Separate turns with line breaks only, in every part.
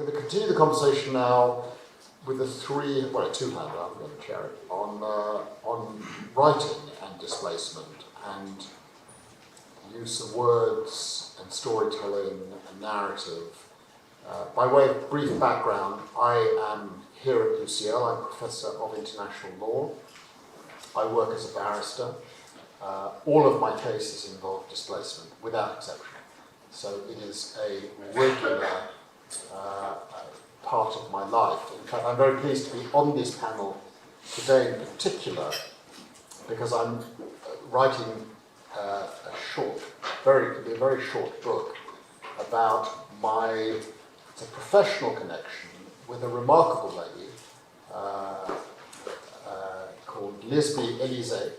going to continue the conversation now with the two-hander, I'm going to chair it, on writing and displacement and use of words and storytelling and narrative. By way of brief background, I am here at UCL. I'm Professor of International Law. I work as a barrister. All of my cases involve displacement, without exception. So it is a regular part of my life. In fact, I'm very pleased to be on this panel today in particular because I'm writing a very short book about it's a professional connection with a remarkable lady called Leslie Elise,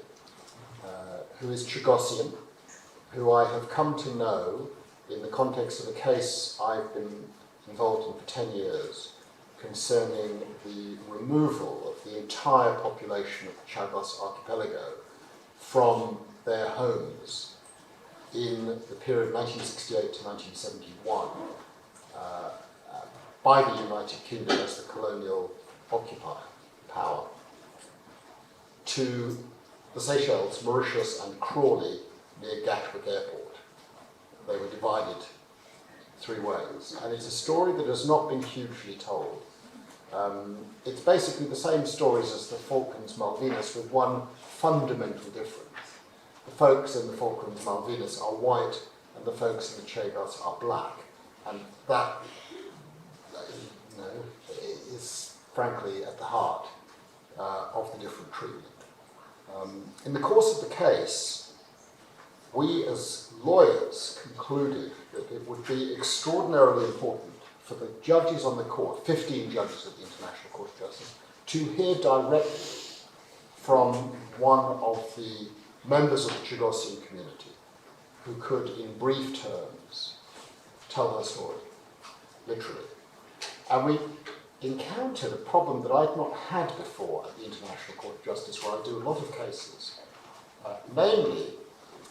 who is Chagossian, who I have come to know in the context of a case I've been involved in for 10 years concerning the removal of the entire population of the Chagos archipelago from their homes in the period 1968 to 1971 by the United Kingdom as the colonial occupier power to the Seychelles, Mauritius and Crawley near Gatwick Airport. They were divided three ways, and it's a story that has not been hugely told. It's basically the same stories as the Falklands Malvinas with one fundamental difference. The folks in the Falklands Malvinas are white and the folks in the Chagos are black, and that is frankly at the heart of the different treatment. In the course of the case, we as lawyers concluded that it would be extraordinarily important for the judges on the court, 15 judges at the International Court of Justice, to hear directly from one of the members of the Chagossian community who could, in brief terms, tell her story, literally. And we encountered a problem that I'd not had before at the International Court of Justice, where I do a lot of cases. Namely,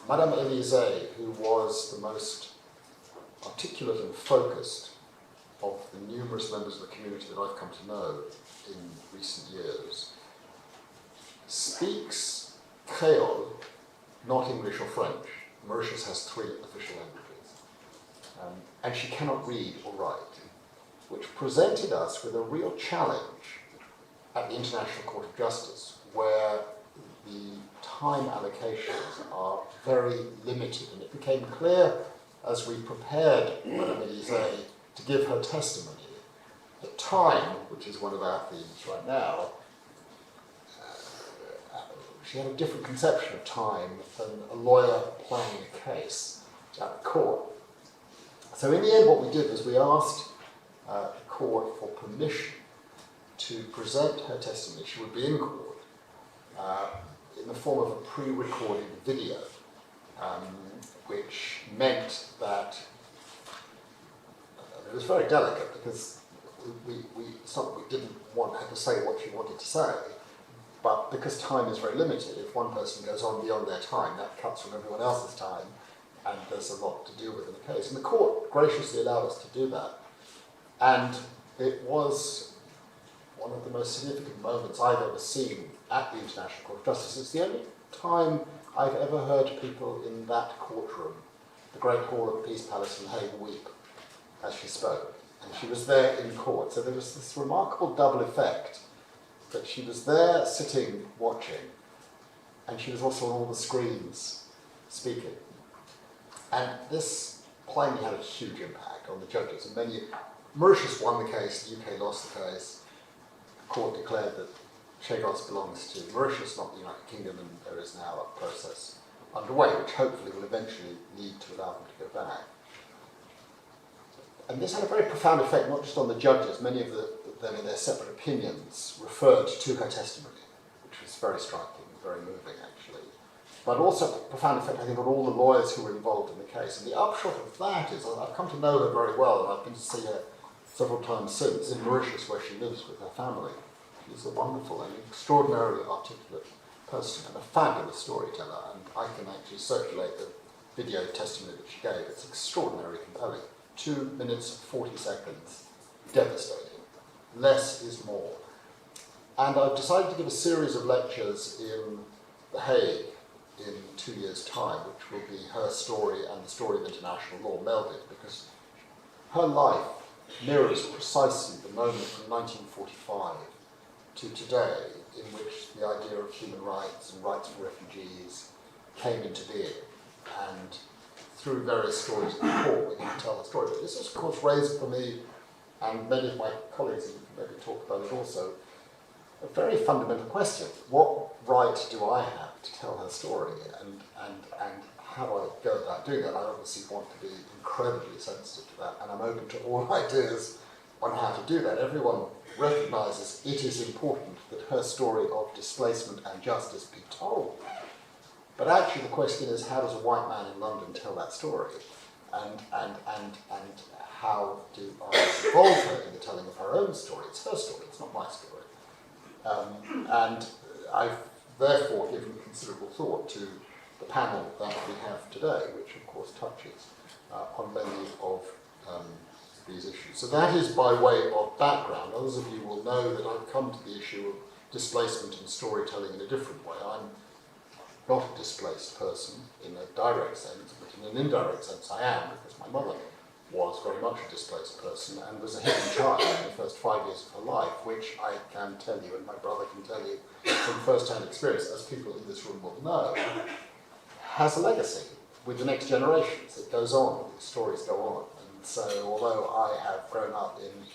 Madame Elise, who was the most articulate and focused of the numerous members of the community that I've come to know in recent years, speaks Creole, not English or French. Mauritius has 3 official languages. And she cannot read or write, which presented us with a real challenge at the International Court of Justice, where the time allocations are very limited. And it became clear as we prepared Madame Elise to give her testimony that time, which is one of our themes right now, she had a different conception of time than a lawyer playing a case at the court. So in the end, what we did was we asked the court for permission to present her testimony. She would be in court in the form of a pre-recorded video, which meant that it was very delicate because it's not that we didn't want her to say what she wanted to say, but because time is very limited, if one person goes on beyond their time, that cuts from everyone else's time, and there's a lot to deal with in the case. And the court graciously allowed us to do that. And it was one of the most significant moments I've ever seen at the International Court of Justice. It's the only time I've ever heard people in that courtroom, the Great Hall of the Peace Palace in Hague, weep as she spoke. And she was there in court. So there was this remarkable double effect that she was there sitting, watching, and she was also on all the screens speaking. And this plainly had a huge impact on the judges. And Mauritius won the case, the UK lost the case. The court declared that Chagos belongs to Mauritius, not the United Kingdom, and there is now a process underway, which hopefully will eventually lead to allow them to go back. And this had a very profound effect, not just on the judges. Many of them, in their separate opinions, referred to her testimony, which was very striking, very moving, actually. But also a profound effect, I think, on all the lawyers who were involved in the case. And the upshot of that is I've come to know her very well, and I've been to see her several times since in Mauritius, where she lives with her family. She's a wonderful and extraordinarily articulate person and a fabulous storyteller, and I can actually circulate the video testimony that she gave. It's extraordinarily compelling. 2 minutes, 40 seconds, devastating. Less is more. And I've decided to give a series of lectures in The Hague in 2 years' time, which will be her story and the story of international law melded, because her life mirrors precisely the moment from 1945 to today in which the idea of human rights and rights for refugees came into being. And through various stories of the court, we can tell the story. But this has, of course, raised for me, and many of my colleagues can maybe talk about it also, a very fundamental question. What right do I have to tell her story, and how do I go about doing that? I obviously want to be incredibly sensitive to that, and I'm open to all ideas on how to do that. Everyone recognises it is important that her story of displacement and justice be told. But actually the question is, how does a white man in London tell that story? And how do I involve her in the telling of her own story? It's her story, it's not my story. And I've therefore given considerable thought to the panel that we have today, which of course touches on many of these issues. So that is by way of background. Others of you will know that I've come to the issue of displacement and storytelling in a different way. I'm not a displaced person in a direct sense, but in an indirect sense I am, because my mother was very much a displaced person and was a hidden child in the first 5 years of her life, which I can tell you, and my brother can tell you from first-hand experience, as people in this room will know, has a legacy with the next generations. It goes on, the stories go on. And so although I have grown up in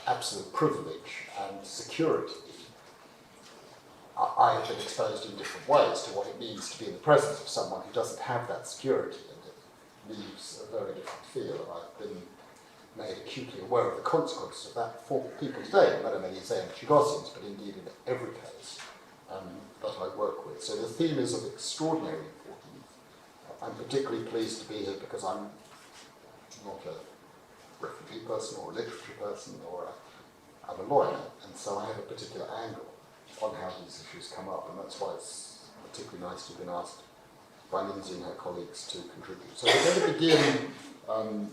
absolute privilege and security, I have been exposed in different ways to what it means to be in the presence of someone who doesn't have that security, and it leaves a very different feel. And I've been made acutely aware of the consequences of that for people today, not only saying Chugosians, but indeed in every case that I work with. So the theme is of extraordinary importance. I'm particularly pleased to be here because I'm not a refugee person or a literature person, I'm a lawyer, and so I have a particular angle on how these issues come up, and that's why it's particularly nice to have been asked by Lyndsey and her colleagues to contribute. So we're going to begin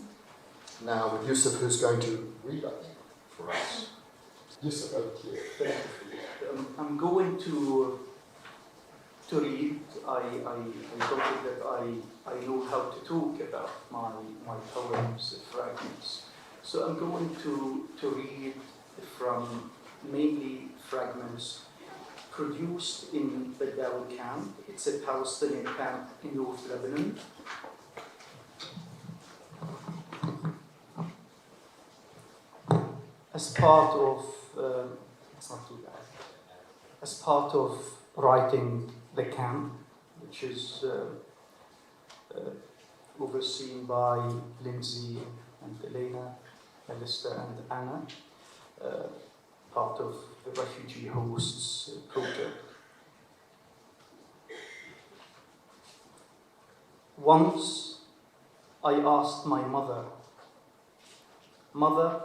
now with Yousif, who's going to read, I think, for us. Yousif, over to you.
Thank you. I'm going to read. I thought that I know how to talk about my poems, fragments. So I'm going to read from mainly fragments produced in the Dawa camp. It's a Palestinian camp in North Lebanon. As part of, it's not too bad, as part of writing the camp, which is overseen by Lyndsey and Elena, Alastair and Anna, part of the Refugee Hosts project. Once I asked my mother, "Mother,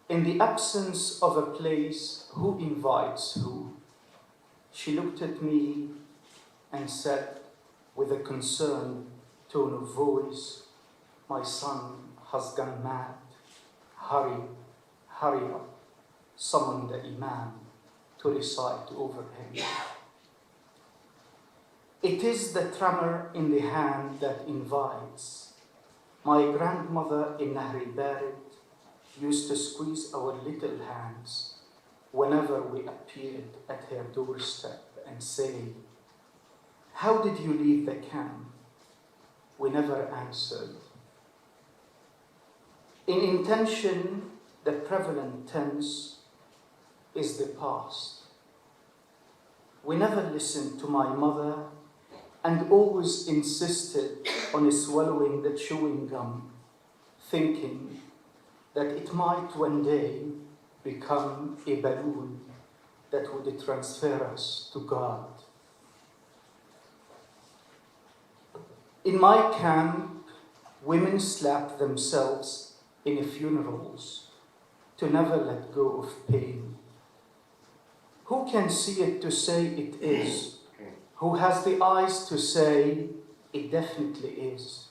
in the absence of a place, who invites who?" She looked at me and said with a concerned tone of voice, "My son has gone mad. Hurry, hurry up. Summon the Imam to recite over him." It is the tremor in the hand that invites. My grandmother in Nahri Barid used to squeeze our little hands whenever we appeared at her doorstep and say, "How did you leave the camp?" We never answered. In intention, the prevalent tense is the past. We never listened to my mother and always insisted on swallowing the chewing gum, thinking that it might one day become a balloon that would transfer us to God. In my camp, women slapped themselves in funerals to never let go of pain. Who can see it to say it is? Who has the eyes to say it definitely is?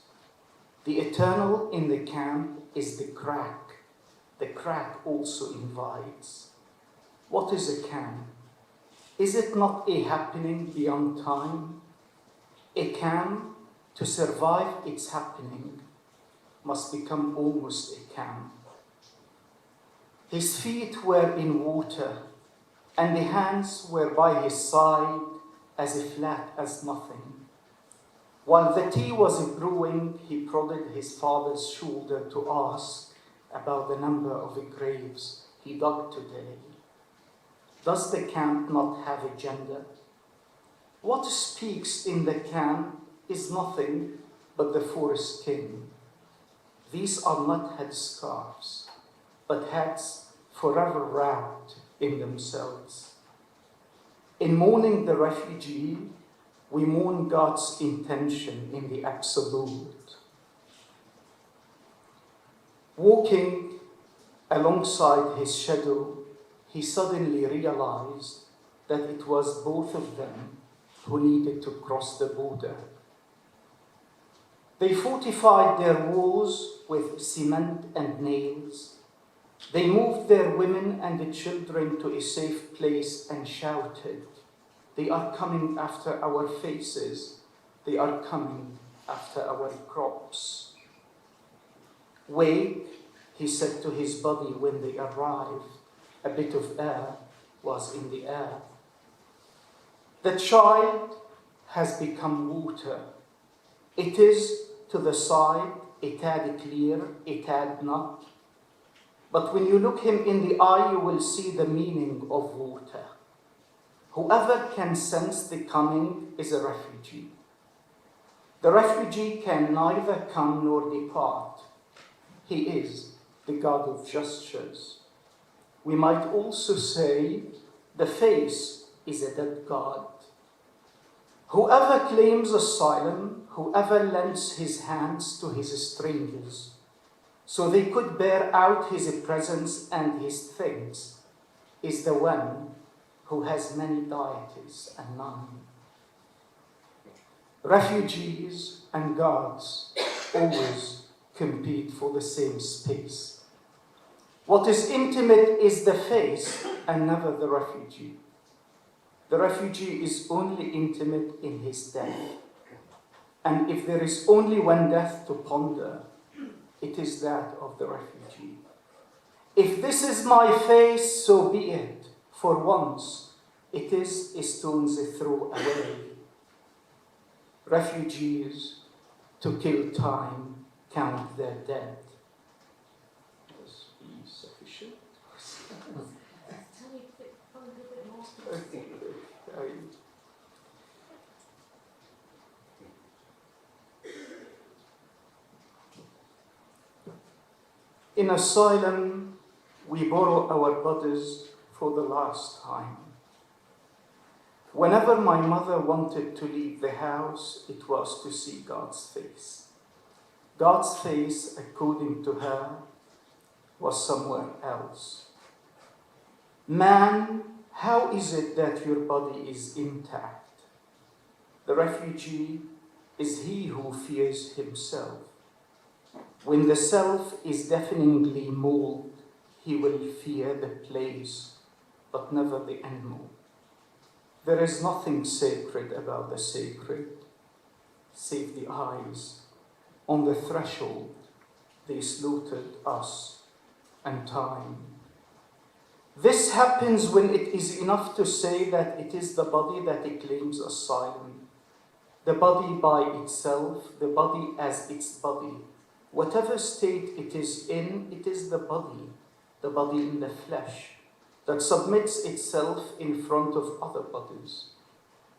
The eternal in the camp is the crack the crack also invites. What is a camp? Is it not a happening beyond time? A camp, to survive its happening, must become almost a camp. His feet were in water, and the hands were by his side as flat as nothing. While the tea was brewing, he prodded his father's shoulder to ask about the number of graves he dug today. Does the camp not have a gender? What speaks in the camp is nothing but the forest king. These are not headscarves, but hats forever wrapped in themselves. In mourning the refugee, we mourn God's intention in the absolute. Walking alongside his shadow, he suddenly realized that it was both of them who needed to cross the border. They fortified their walls with cement and nails. They moved their women and the children to a safe place and shouted, "They are coming after our faces. They are coming after our crops." "Wait," he said to his body when they arrived. A bit of air was in the air. The child has become water. It is to the side, a tad clear, a tad not. But when you look him in the eye, you will see the meaning of water. Whoever can sense the coming is a refugee. The refugee can neither come nor depart. He is the God of gestures. We might also say the face is a dead God. Whoever claims asylum, whoever lends his hands to his strangers, so they could bear out his presence and his things, is the one who has many deities and none. Refugees and gods always compete for the same space. What is intimate is the face and never the refugee. The refugee is only intimate in his death. And if there is only one death to ponder, it is that of the refugee. If this is my face, so be it. For once, it is a stone's throw away. Refugees, to kill time, count their dead. Must be sufficient.
Tell me a bit more.
In asylum, we borrow our bodies for the last time. Whenever my mother wanted to leave the house, it was to see God's face. God's face, according to her, was somewhere else. Man, how is it that your body is intact? The refugee is he who fears himself. When the self is deafeningly mauled, he will fear the place, but never the animal. There is nothing sacred about the sacred, save the eyes. On the threshold, they slaughtered us and time. This happens when it is enough to say that it is the body that claims asylum. The body by itself, the body as its body. Whatever state it is in, it is the body in the flesh, that submits itself in front of other bodies,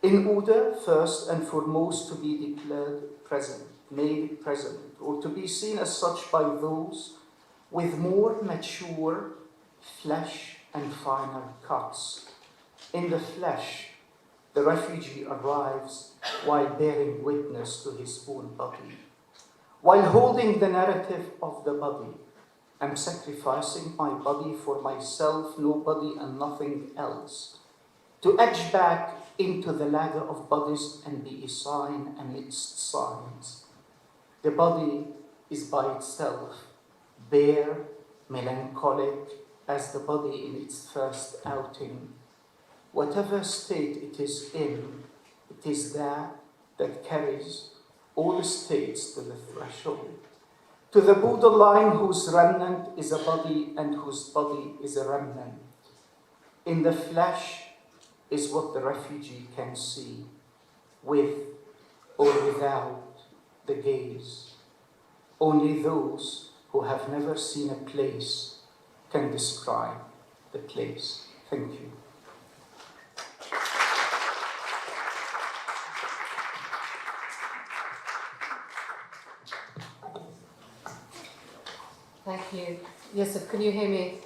in order, first and foremost, to be declared present, made present, or to be seen as such by those with more mature flesh and finer cuts. In the flesh, the refugee arrives while bearing witness to his own body. While holding the narrative of the body, I'm sacrificing my body for myself, nobody and nothing else, to edge back into the ladder of bodies and be a sign amidst signs. The body is by itself, bare, melancholic as the body in its first outing. Whatever state it is in, it is that carries all states to the threshold, to the borderline whose remnant is a body and whose body is a remnant. In the flesh is what the refugee can see, with or without the gaze. Only those who have never seen a place can describe the place. Thank you.
Thank you. Yousif, can you hear me?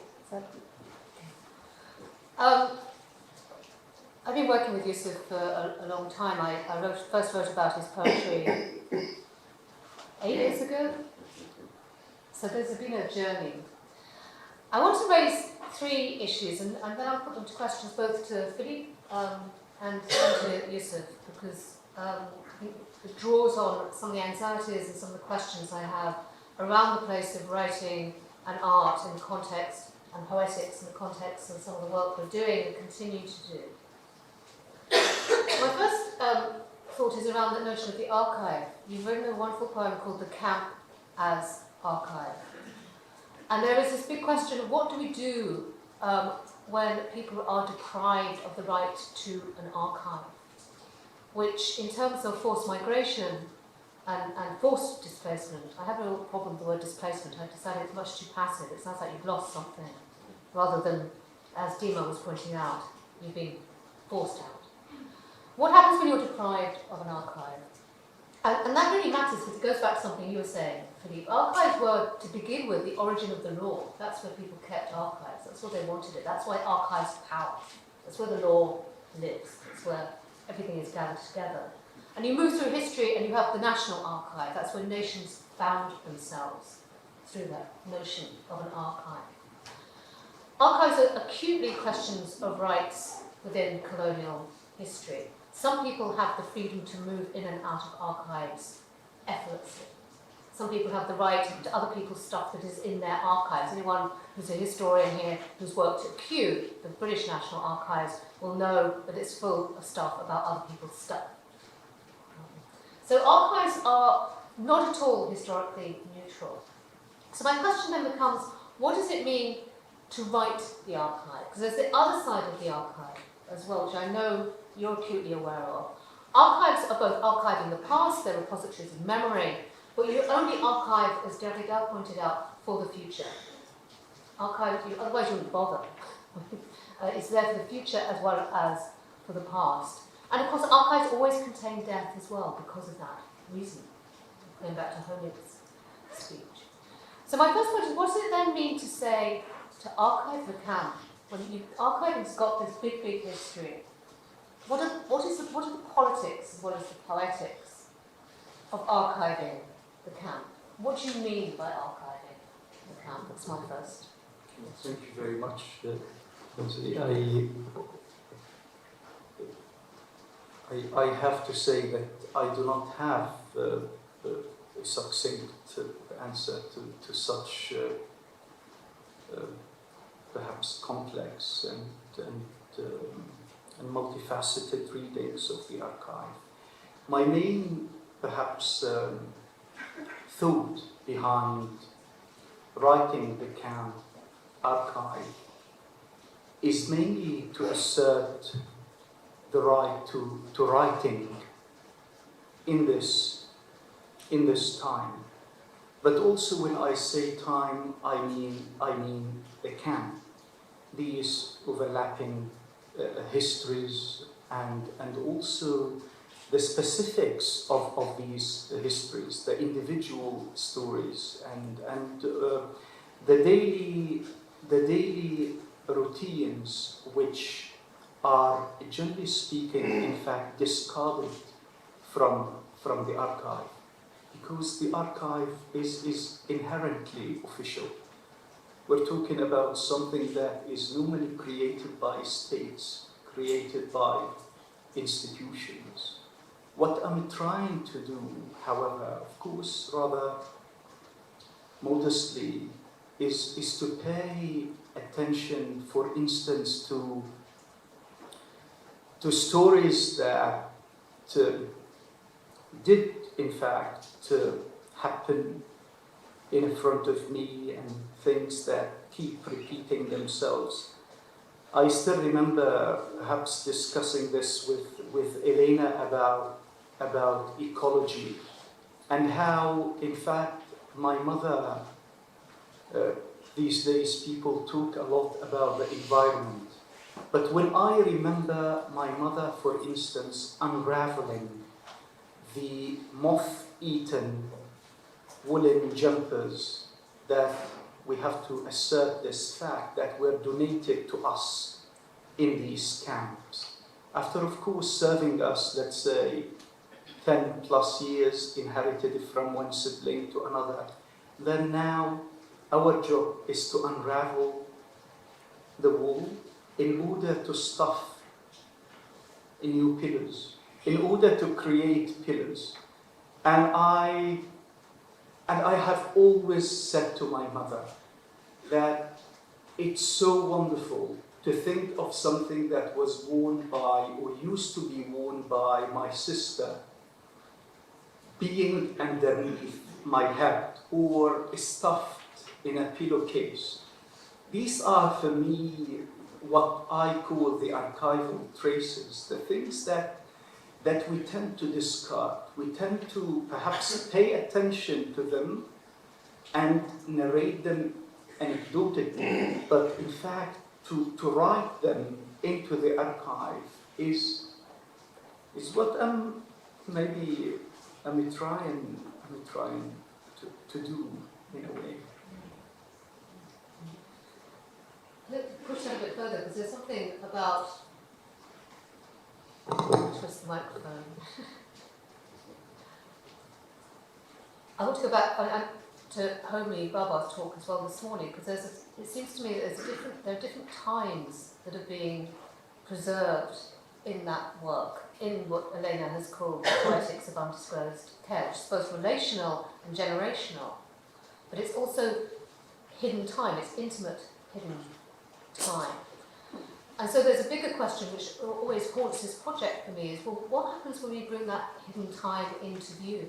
I've been working with Yousif for a long time. I first wrote about his poetry 8 years ago. So there's been a journey. I want to raise 3 issues, and then I'll put them to questions both to Philippe and to Yousif, because I think it draws on some of the anxieties and some of the questions I have around the place of writing and art in context, and poetics in the context of some of the work we're doing and continue to do. My first thought is around the notion of the archive. You've written a wonderful poem called The Camp as Archive. And there is this big question of what do we do when people are deprived of the right to an archive, which in terms of forced migration and forced displacement, I have a real problem with the word displacement. I've decided it's much too passive. It sounds like you've lost something, rather than, as Dima was pointing out, you've been forced out. What happens when you're deprived of an archive? And that really matters because it goes back to something you were saying, Philippe. Archives were, to begin with, the origin of the law. That's where people kept archives. That's where they wanted it. That's why archives power. That's where the law lives. That's where everything is gathered together. And you move through history and you have the National Archive. That's where nations found themselves, through that notion of an archive. Archives are acutely questions of rights within colonial history. Some people have the freedom to move in and out of archives effortlessly. Some people have the right to other people's stuff that is in their archives. Anyone who's a historian here who's worked at Kew, the British National Archives, will know that it's full of stuff about other people's stuff. So archives are not at all historically neutral. So my question then becomes, what does it mean to write the archive? Because there's the other side of the archive as well, which I know you're acutely aware of. Archives are both archiving the past, they're repositories of memory, but you only archive, as Derrida pointed out, for the future. Archive, otherwise you wouldn't bother. It's there for the future as well as for the past. And of course, archives always contain death as well because of that reason. Going back to Hone's speech. So my first question is, what does it then mean to say, to archive the camp? When archiving's got this big, big history, what are the politics as well as the poetics of archiving the camp? What do you mean by archiving the camp? That's my first.
Thank you very much. I have to say that I do not have a succinct answer to such perhaps complex and multifaceted readings of the archive. My main, perhaps, thought behind writing the camp archive is mainly to assert the right to writing in this time. But also when I say time, I mean the camp. These overlapping histories and also the specifics of these histories, the individual stories and the daily routines which are, generally speaking, in fact, discarded from the archive, because the archive is inherently official. We're talking about something that is normally created by states, created by institutions. What I'm trying to do, however, of course, rather modestly, is to pay attention, for instance, to stories that did, in fact, happen in front of me, and things that keep repeating themselves. I still remember perhaps discussing this with Elena about ecology, and how, in fact, my mother, these days people talk a lot about the environment. But when I remember my mother, for instance, unraveling the moth-eaten woolen jumpers that we have to assert this fact that were donated to us in these camps. After, of course, serving us, let's say, 10 plus years, inherited from one sibling to another, then now our job is to unravel the wool in order to stuff new pillars, in order to create pillars. And I have always said to my mother that it's so wonderful to think of something that was worn by, or used to be worn by, my sister being underneath my head or stuffed in a pillowcase. These are, for me, what I call the archival traces, the things that we tend to discard. We tend to perhaps pay attention to them and narrate them anecdotically, but in fact, to write them into the archive is what I'm trying to do in a way.
Let's push that a bit further, because there's something about. Twist the microphone. I want to go back to Homi Baba's talk as well this morning, because it seems to me that there are different times that are being preserved in that work, in what Elena has called the Poetics of Undisclosed Care, which is both relational and generational, but it's also hidden time, it's intimate hidden time. And so there's a bigger question which always haunts this project for me is, well, what happens when we bring that hidden time into view?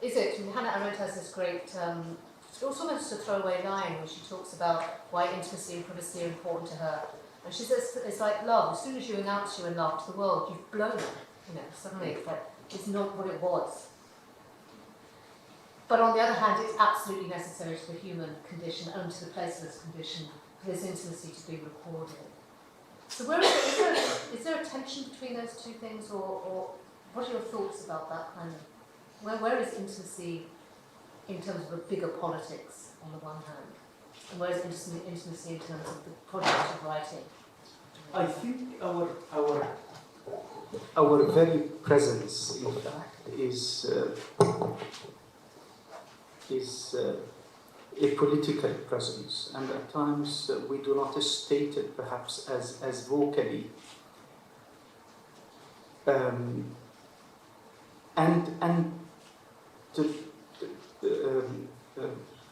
Is it, Hannah Arendt has this great, it's almost a throwaway line where she talks about why intimacy and privacy are important to her. And she says it's like love. As soon as you announce you're in love to the world, you've blown it. Suddenly it's like, it's not what it was. But on the other hand, it's absolutely necessary to the human condition and to the placeless condition for this intimacy to be recorded. So where is there a tension between those two things, or what are your thoughts about that kind of, where is intimacy in terms of a bigger politics on the one hand, and where is intimacy in terms of the project of writing?
I think our very presence, in fact, is a political presence, and at times we do not state it perhaps as vocally.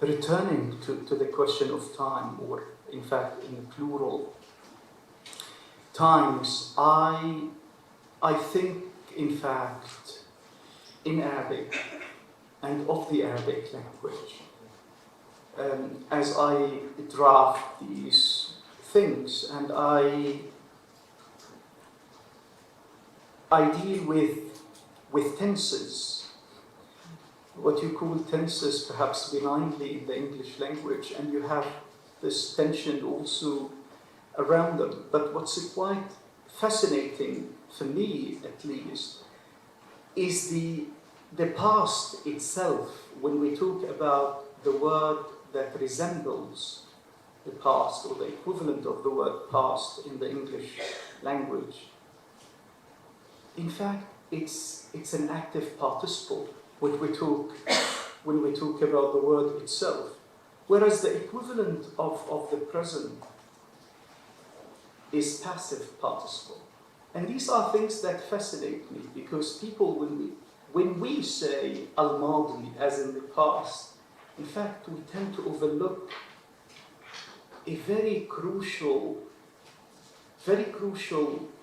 Returning to the question of time, or in fact in the plural, times, I think, in fact, in Arabic and of the Arabic language, as I draft these things, and I deal with tenses, what you call tenses perhaps benignly in the English language, and you have this tension also around them. But what's quite fascinating, for me at least, is the past itself. When we talk about the word that resembles the past, or the equivalent of the word past in the English language, in fact, it's an active participle when we talk about the word itself. Whereas the equivalent of the present is passive participle. And these are things that fascinate me, because people, when we say al-madi, as in the past, in fact, we tend to overlook a very crucial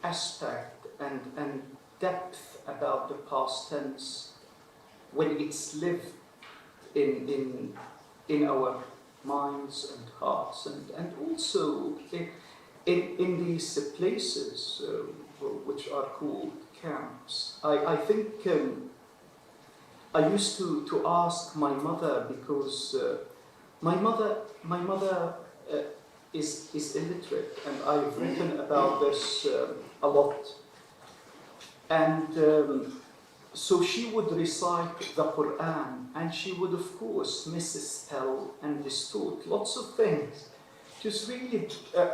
aspect and depth about the past tense when it's lived in our minds and hearts, and also in these places which are called camps. I think I used to ask my mother, because my mother is illiterate, and I've written about this a lot. And so she would recite the Quran, and she would, of course, misspell and distort lots of things. Just really,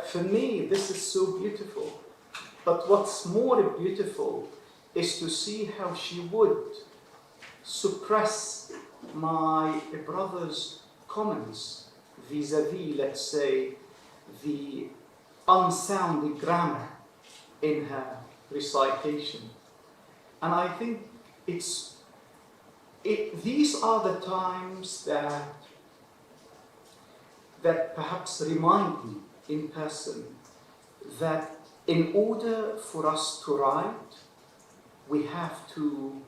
for me, this is so beautiful. But what's more beautiful is to see how she would suppress my brother's comments vis-a-vis, let's say, the unsound grammar in her recitation. And I think these are the times that perhaps remind me in person that in order for us to write, we have to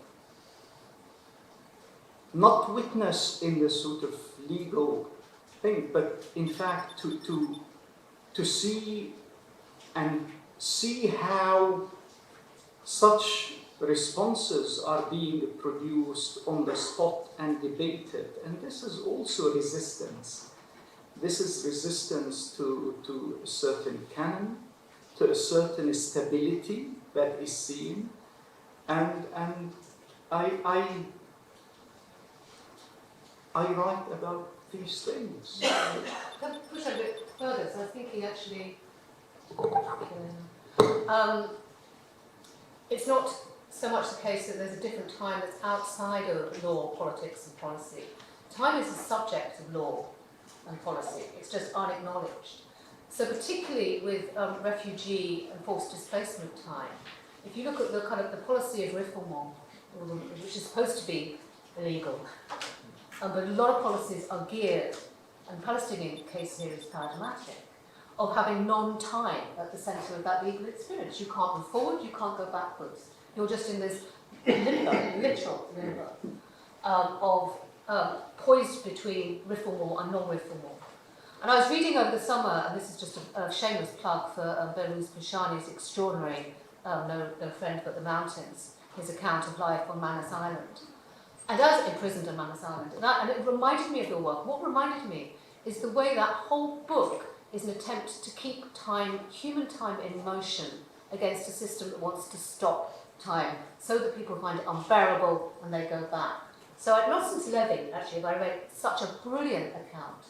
not witness in the sort of legal thing, but in fact to see and see how such responses are being produced on the spot and debated. And this is also resistance. This is resistance to a certain canon, to a certain stability that is seen. And I write about these things.
Can I push a bit further? So I was thinking actually, it's not so much the case that there's a different time that's outside of law, politics and policy. Time is a subject of law and policy. It's just unacknowledged. So particularly with refugee and forced displacement time, if you look at the kind of the policy of refoulement, which is supposed to be illegal, but a lot of policies are geared, and Palestinian case here is paradigmatic, of having non-time at the centre of that legal experience. You can't move forward, you can't go backwards. You're just in this limbo, literal limbo, of poised between refoulement and non-refoulement. And I was reading over the summer, and this is just a shameless plug for Behrooz Bishani's extraordinary no Friend But the Mountains, his account of life on Manus Island. And I was imprisoned on Manus Island, and it reminded me of your work. What reminded me is the way that whole book is an attempt to keep time, human time, in motion against a system that wants to stop time, so that people find it unbearable and they go back. So at Nelson's Levin, actually, I read such a brilliant account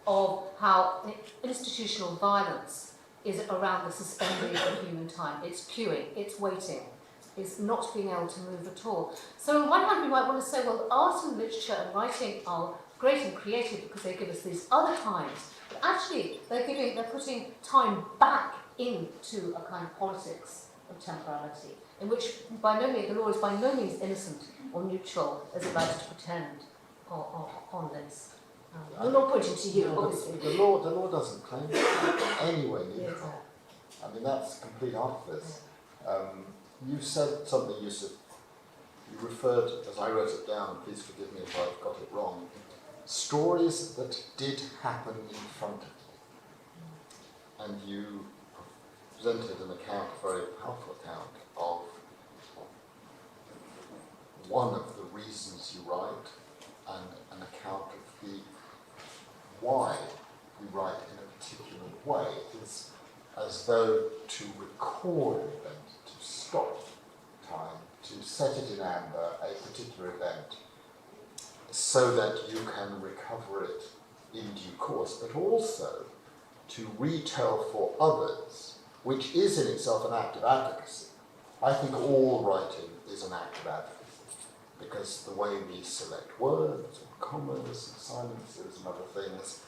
of how institutional violence is around the suspending of human time. It's queuing, it's waiting, it's not being able to move at all. So on one hand, we might want to say, well, art and literature and writing are great and creative because they give us these other times, but actually they're putting time back into a kind of politics of temporality, in which the law is by no means innocent or neutral as it likes to pretend on this. I'm not pointing to you, obviously.
The law doesn't claim to be anywhere neutral. I mean, that's complete artifice. You said something, Yousif. You referred, as I wrote it down, please forgive me if I've got it wrong, stories that did happen in front of you. And you presented an account, a very powerful account, of one of the reasons you write, and an account of the why you write in a particular way. It's as though to record an event, to stop time, to set it in amber, a particular event, so that you can recover it in due course, but also to retell for others, which is in itself an act of advocacy. I think all writing is an act of advocacy, because the way we select words and commas and silences and other things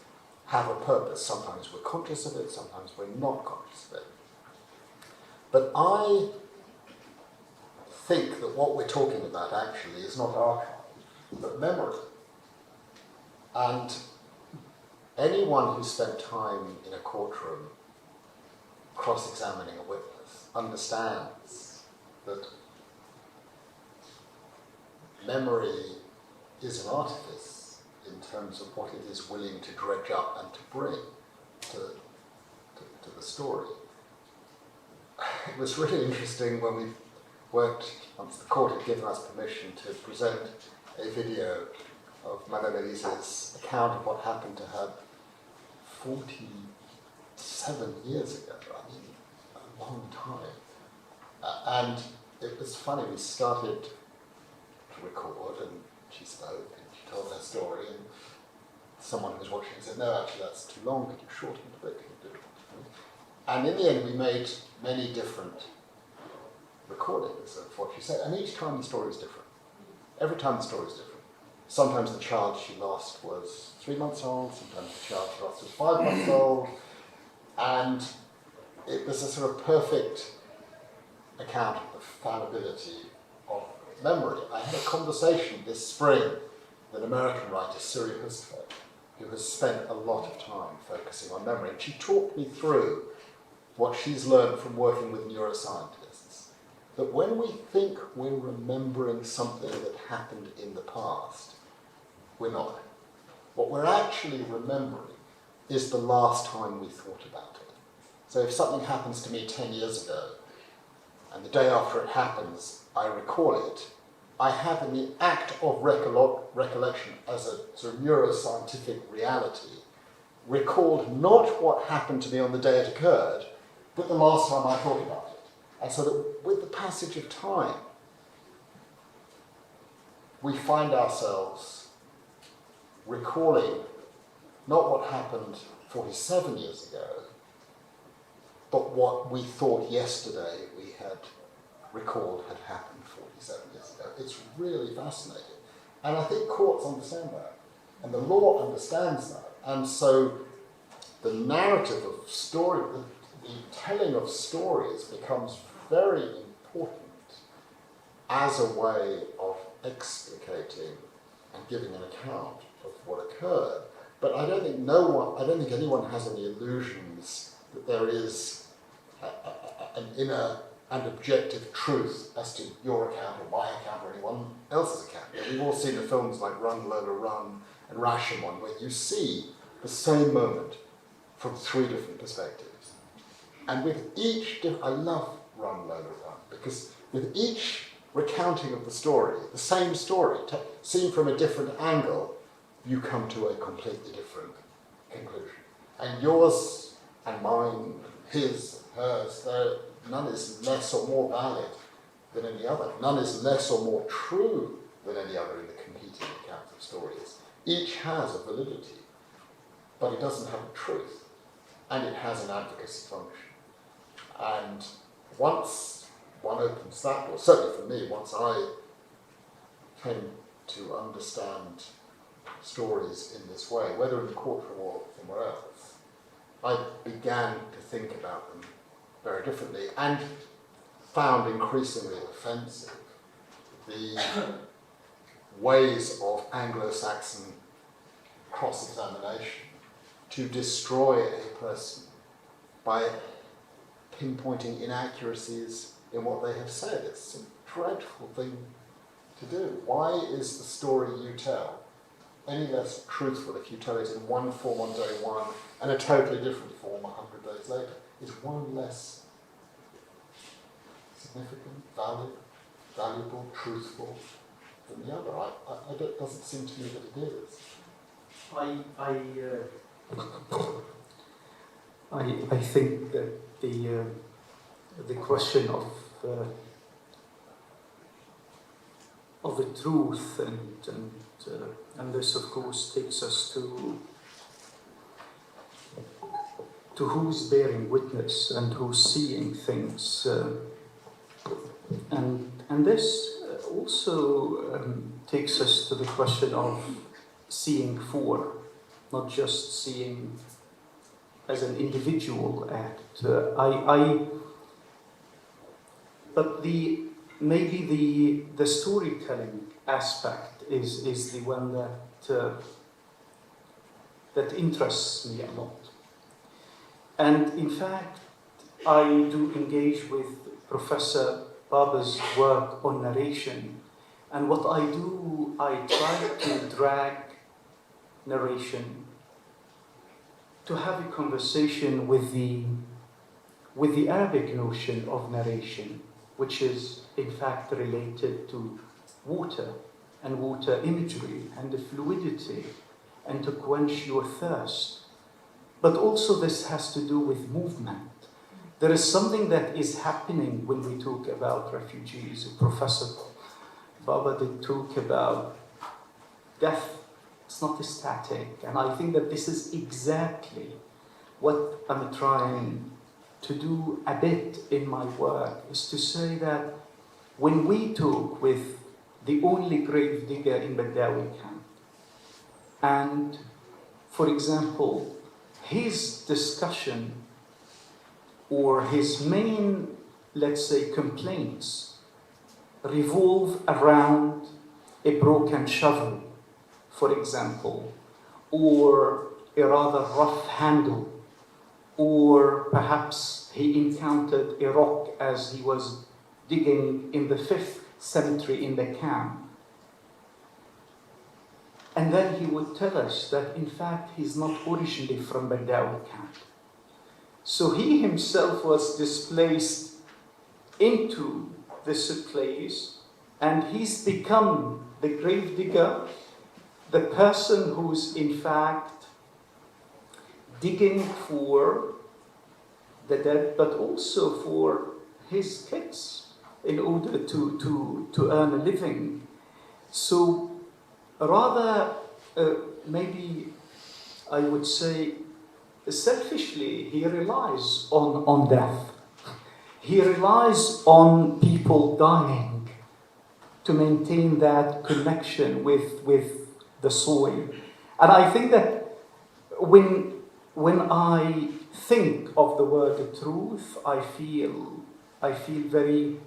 have a purpose. Sometimes we're conscious of it, sometimes we're not conscious of it. But I think that what we're talking about actually is not archive, but memory. And anyone who spent time in a courtroom cross-examining a witness understands that memory is an artifice in terms of what it is willing to dredge up and to bring to the story. It was really interesting when we worked, once the court had given us permission to present a video of Madame Elise's account of what happened to her 47 years ago. I mean, a long time. And it was funny, we started to record and she spoke and she told her story, and someone who was watching said, no, actually that's too long, could you shorten it a bit? And in the end we made many different recordings of what she said, and each time the story was different. Every time the story was different. Sometimes the child she lost was 3 months old, sometimes the child she lost was 5 months old, and it was a sort of perfect account of the fallibility of memory. I had a conversation this spring with an American writer, Yousif, who has spent a lot of time focusing on memory, and she talked me through what she's learned from working with neuroscientists, that when we think we're remembering something that happened in the past, we're not. What we're actually remembering is the last time we thought about it. So if something happens to me 10 years ago, and the day after it happens, I recall it, I have in the act of recollection as a sort of neuroscientific reality, recalled not what happened to me on the day it occurred, but the last time I thought about it. And so that with the passage of time, we find ourselves recalling not what happened 47 years ago, but what we thought yesterday we had recalled had happened 47 years ago. It's really fascinating. And I think courts understand that, and the law understands that. And so the narrative of story, the telling of stories becomes very important as a way of explicating and giving an account of what occurred. But I don't think anyone has any illusions that there is an inner and objective truth as to your account or my account or anyone else's account. You know, we've all seen the films like Run, Lola, Run and Rashomon, where you see the same moment from 3 different perspectives. And with each, I love Run, Lola, Run, because with each recounting of the story, the same story, seen from a different angle, you come to a completely different conclusion. And yours and mine, his, hers, none is less or more valid than any other. None is less or more true than any other in the competing accounts of stories. Each has a validity, but it doesn't have a truth, and it has an advocacy function. And once one opens that door, certainly for me, once I came to understand stories in this way, whether in the courtroom or somewhere else, I began to think about them very differently and found increasingly offensive the ways of Anglo-Saxon cross-examination to destroy a person by pinpointing inaccuracies in what they have said. It's a dreadful thing to do. Why is the story you tell any less truthful if you tell it in one form on day one and a totally different form 100 days later? Is one less significant, valuable, truthful than the other? It doesn't seem to me that it is.
I think that the question of the truth and this of course takes us to who's bearing witness and who's seeing things, and this also takes us to the question of seeing for, not just seeing as an individual act. But maybe the storytelling aspect is the one that that interests me a lot. And in fact, I do engage with Professor Baba's work on narration. And what I do, I try to drag narration to have a conversation with the Arabic notion of narration, which is in fact related to water and water imagery and the fluidity and to quench your thirst. But also this has to do with movement. There is something that is happening when we talk about refugees. Professor Baba did talk about death. It's not static. And I think that this is exactly what I'm trying to do a bit in my work, is to say that when we talk with the only grave digger in Badawi camp, and for example, his discussion or his main, let's say, complaints revolve around a broken shovel, for example, or a rather rough handle, or perhaps he encountered a rock as he was digging in the 5th cemetery in the camp. And then he would tell us that in fact he's not originally from Badawi camp. So he himself was displaced into this place, and he's become the grave digger, the person who's in fact digging for the dead, but also for his kids in order to earn a living. So rather, maybe I would say, selfishly, he relies on death. He relies on people dying to maintain that connection with the soil. And I think that when I think of the word truth, I feel very...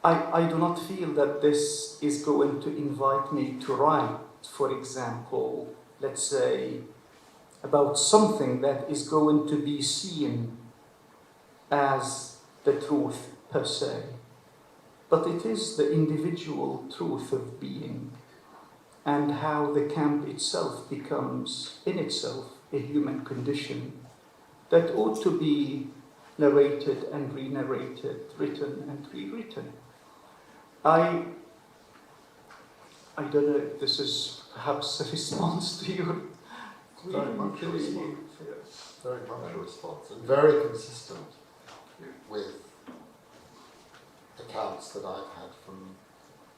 I do not feel that this is going to invite me to write, for example, let's say, about something that is going to be seen as the truth per se. But it is the individual truth of being, and how the camp itself becomes in itself a human condition that ought to be narrated and re-narrated, written and rewritten. I don't know if this is perhaps a response to your...
Very much a response. Very much a response, and very consistent with accounts that I've had from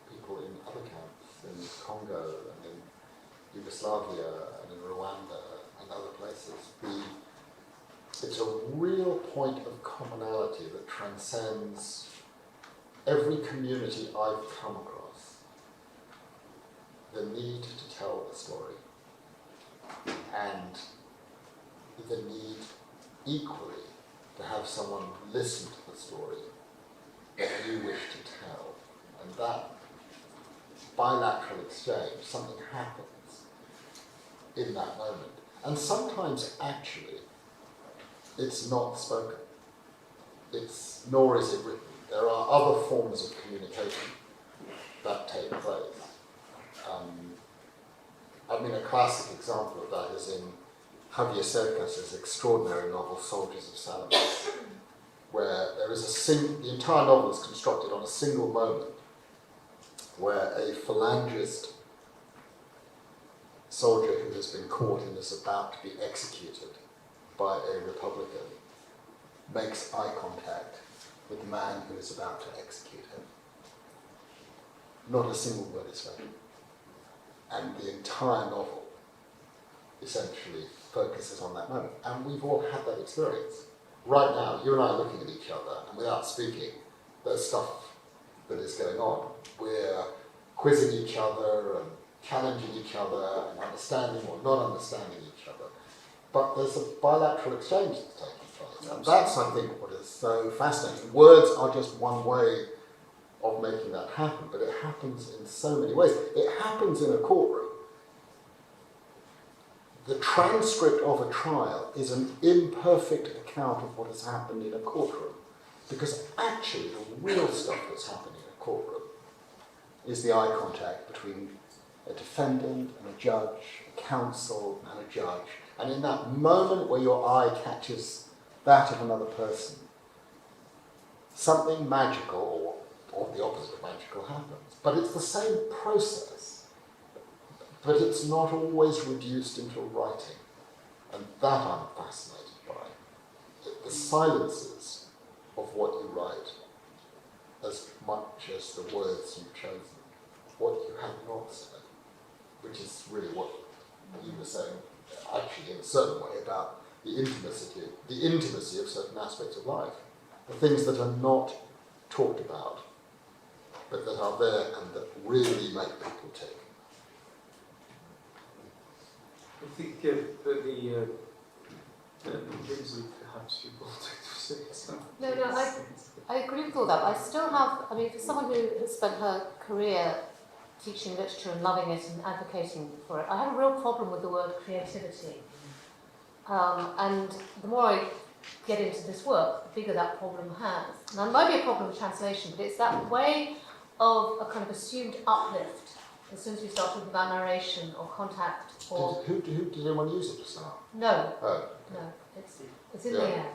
people in other camps, in Congo and in Yugoslavia and in Rwanda and other places. It's a real point of commonality that transcends every community I've come across. The need to tell the story, and the need equally to have someone listen to the story that you wish to tell. And that bilateral exchange, something happens in that moment. And sometimes actually it's not spoken. Nor is it written. There are other forms of communication that take place. A classic example of that is in Javier Cercas's extraordinary novel Soldiers of Salamis, where there is the entire novel is constructed on a single moment where a phalangist soldier who has been caught and is about to be executed by a Republican makes eye contact with the man who is about to execute him. Not a single word is spoken. And the entire novel essentially focuses on that moment. And we've all had that experience. Right now, you and I are looking at each other, and without speaking, there's stuff that is going on. We're quizzing each other and challenging each other and understanding or not understanding each other. But there's a bilateral exchange that's taking place. And that's, I think, what is so fascinating. Words are just one way of making that happen, but it happens in so many ways. It happens in a courtroom. transcript of a trial is an imperfect account of what has happened in a courtroom, because actually the real stuff that's happening in a courtroom is the eye contact between a defendant and a judge, a counsel and a judge, and in that moment where your eye catches that of another person, something magical, or the opposite of magical, happens. But it's the same process, but it's not always reduced into writing. And that I'm fascinated by. The silences of what you write, as much as the words you've chosen, what you have not said, which is really what you were saying, actually in a certain way, about the intimacy of certain aspects of life, the things that are not talked about, but that are there and that really make people tick.
I think Lyndsey, perhaps you wanted to say something.
No, I agree with all that. I still have, I mean, for someone who has spent her career teaching literature and loving it and advocating for it, I have a real problem with the word creativity. And the more I get into this work, the bigger that problem has. Now, it might be a problem with translation, but it's that way of a kind of assumed uplift as soon as we start talking about narration or contact or...
Did anyone use it just now?
No.
Oh.
No, it's in the air.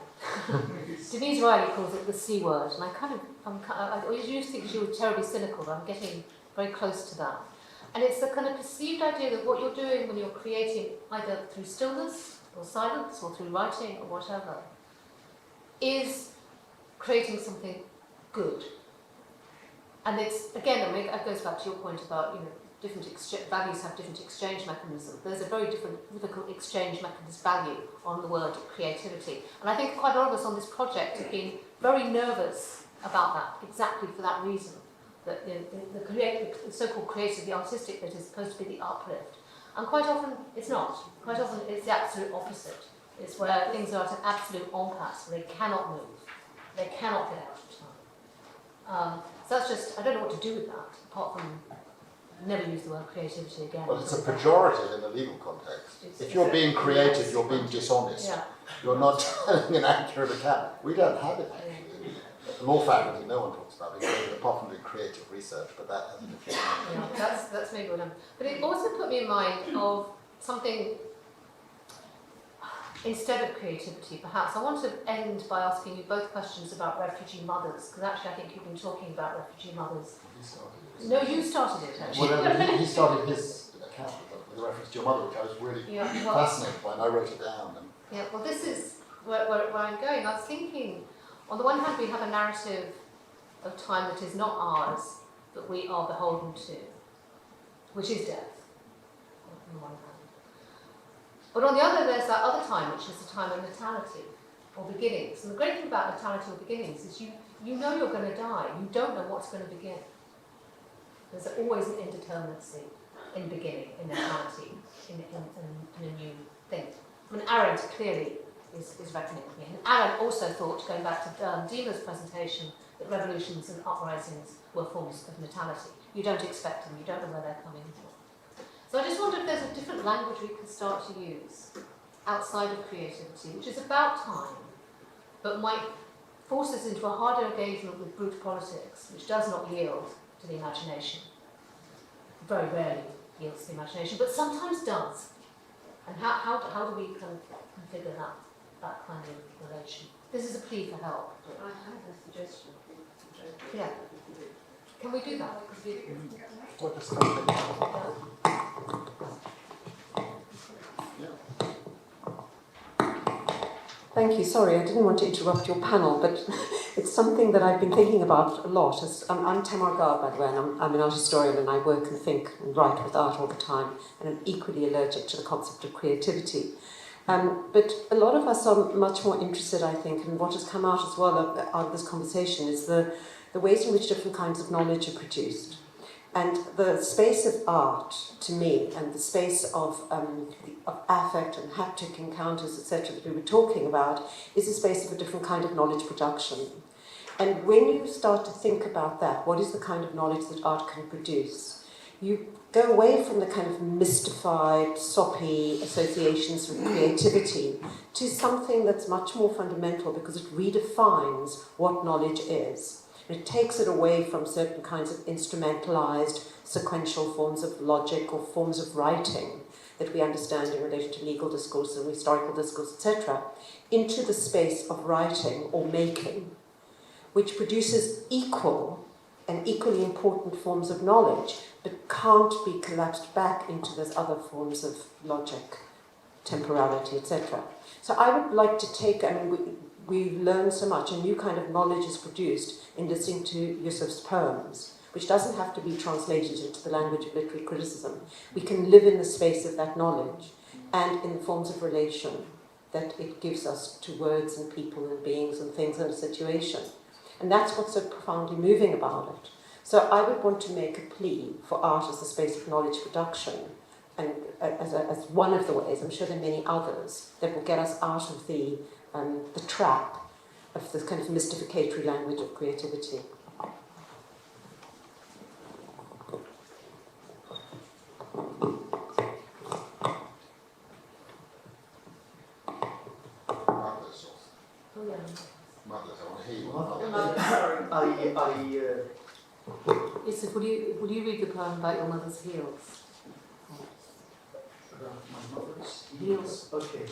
Denise Riley calls it the C word, and I used to think she was terribly cynical, but I'm getting very close to that. And it's the kind of perceived idea that what you're doing when you're creating, either through stillness or silence or through writing or whatever, is creating something good. And it's, again, it goes back to your point about, you know, different values have different exchange mechanisms. There's a very difficult exchange mechanism value on the word creativity. And I think quite a lot of us on this project have been very nervous about that, exactly for that reason. That the so-called creative, the artistic bit is supposed to be the uplift. And quite often it's not. Quite often it's the absolute opposite. It's where things are at an absolute impasse, where they cannot move. They cannot get out of time. So that's just, I don't know what to do with that, apart from never use the word creativity again.
Well, it's a pejorative in the legal context. If you're being creative, you're being dishonest.
Yeah.
You're not telling an accurate account. We don't have it, actually. The law faculty, no one talks about it, apart from doing creative research, but that hasn't been
Yeah, that's maybe what I'm... But it also put me in mind of something instead of creativity, perhaps. I want to end by asking you both questions about refugee mothers, because actually I think you've been talking about refugee mothers. No, you started it, actually.
Well, he started his account with reference to your mother, which I was really fascinated by, and I wrote it down. And
yeah, well, this is where I'm going. I was thinking, on the one hand, we have a narrative of time that is not ours, that we are beholden to, which is death, on the one hand. But on the other, there's that other time, which is the time of natality, or beginnings. And the great thing about natality or beginnings is you know you're going to die. You don't know what's going to begin. There's always an indeterminacy in beginning, in natality, in a new thing. I mean, Arendt clearly is reckoning with me. And Arendt also thought, going back to Diemer's presentation, that revolutions and uprisings were forms of natality. You don't expect them, you don't know where they're coming from. So I just wonder if there's a different language we can start to use outside of creativity, which is about time, but might force us into a harder engagement with brute politics, which does not yield to the imagination. Very rarely yields to the imagination, but sometimes does. And how do we kind of configure that kind of relation? This is a plea for help.
I have a suggestion.
Yeah. Can we do that?
what does convened
Thank you. Sorry, I didn't want to interrupt your panel, but it's something that I've been thinking about a lot. I'm Tamar Gar, by the way, and I'm an art historian, and I work and think and write with art all the time, and I'm equally allergic to the concept of creativity. But a lot of us are much more interested, I think, and what has come out as well out of this conversation is the ways in which different kinds of knowledge are produced. And the space of art, to me, and the space of affect and haptic encounters, etc., that we were talking about, is a space of a different kind of knowledge production. And when you start to think about that, what is the kind of knowledge that art can produce? you go away from the kind of mystified, soppy associations with creativity to something that's much more fundamental because it redefines what knowledge is. It takes it away from certain kinds of instrumentalized, sequential forms of logic or forms of writing that we understand in relation to legal discourse and historical discourse, etc., into the space of writing or making, which produces equal and equally important forms of knowledge, but can't be collapsed back into those other forms of logic, temporality, etc. So I would like to take, we learn so much, a new kind of knowledge is produced in listening to Yousif's poems, which doesn't have to be translated into the language of literary criticism. We can live in the space of that knowledge and in the forms of relation that it gives us to words and people and beings and things and a situation. And that's what's so profoundly moving about it. So I would want to make a plea for art as a space of knowledge production, and as one of the ways, I'm sure there are many others, that will get us out of the trap of this kind of mystificatory language of creativity.
Yousif, will you read the poem about your mother's heels?
About my mother's heels? Okay.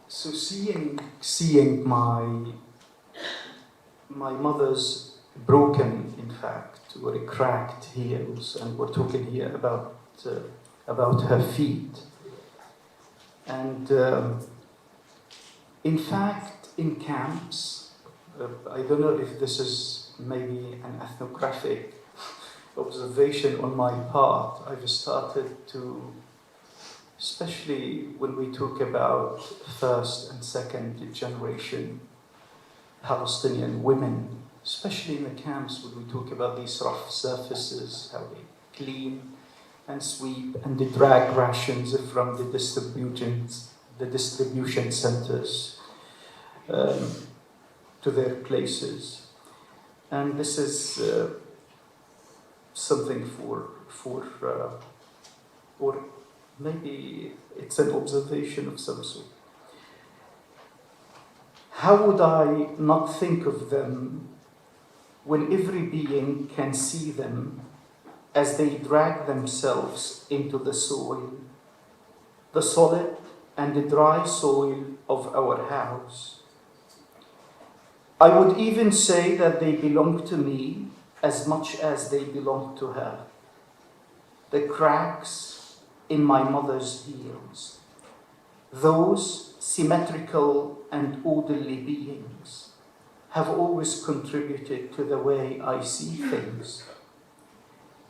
So seeing my mother's broken, in fact, or cracked heels, and we're talking here about her feet, and in fact, in camps, I don't know if this is maybe an ethnographic observation on my part. I've started to, especially when we talk about first and second generation Palestinian women, especially in the camps when we talk about these rough surfaces, how they clean and sweep and they drag rations from the distribution centers to their places. And this is something or maybe it's an observation of some sort. How would I not think of them when every being can see them as they drag themselves into the soil, the solid and the dry soil of our house? I would even say that they belong to me as much as they belong to her. The cracks in my mother's heels, those symmetrical and orderly beings, have always contributed to the way I see things,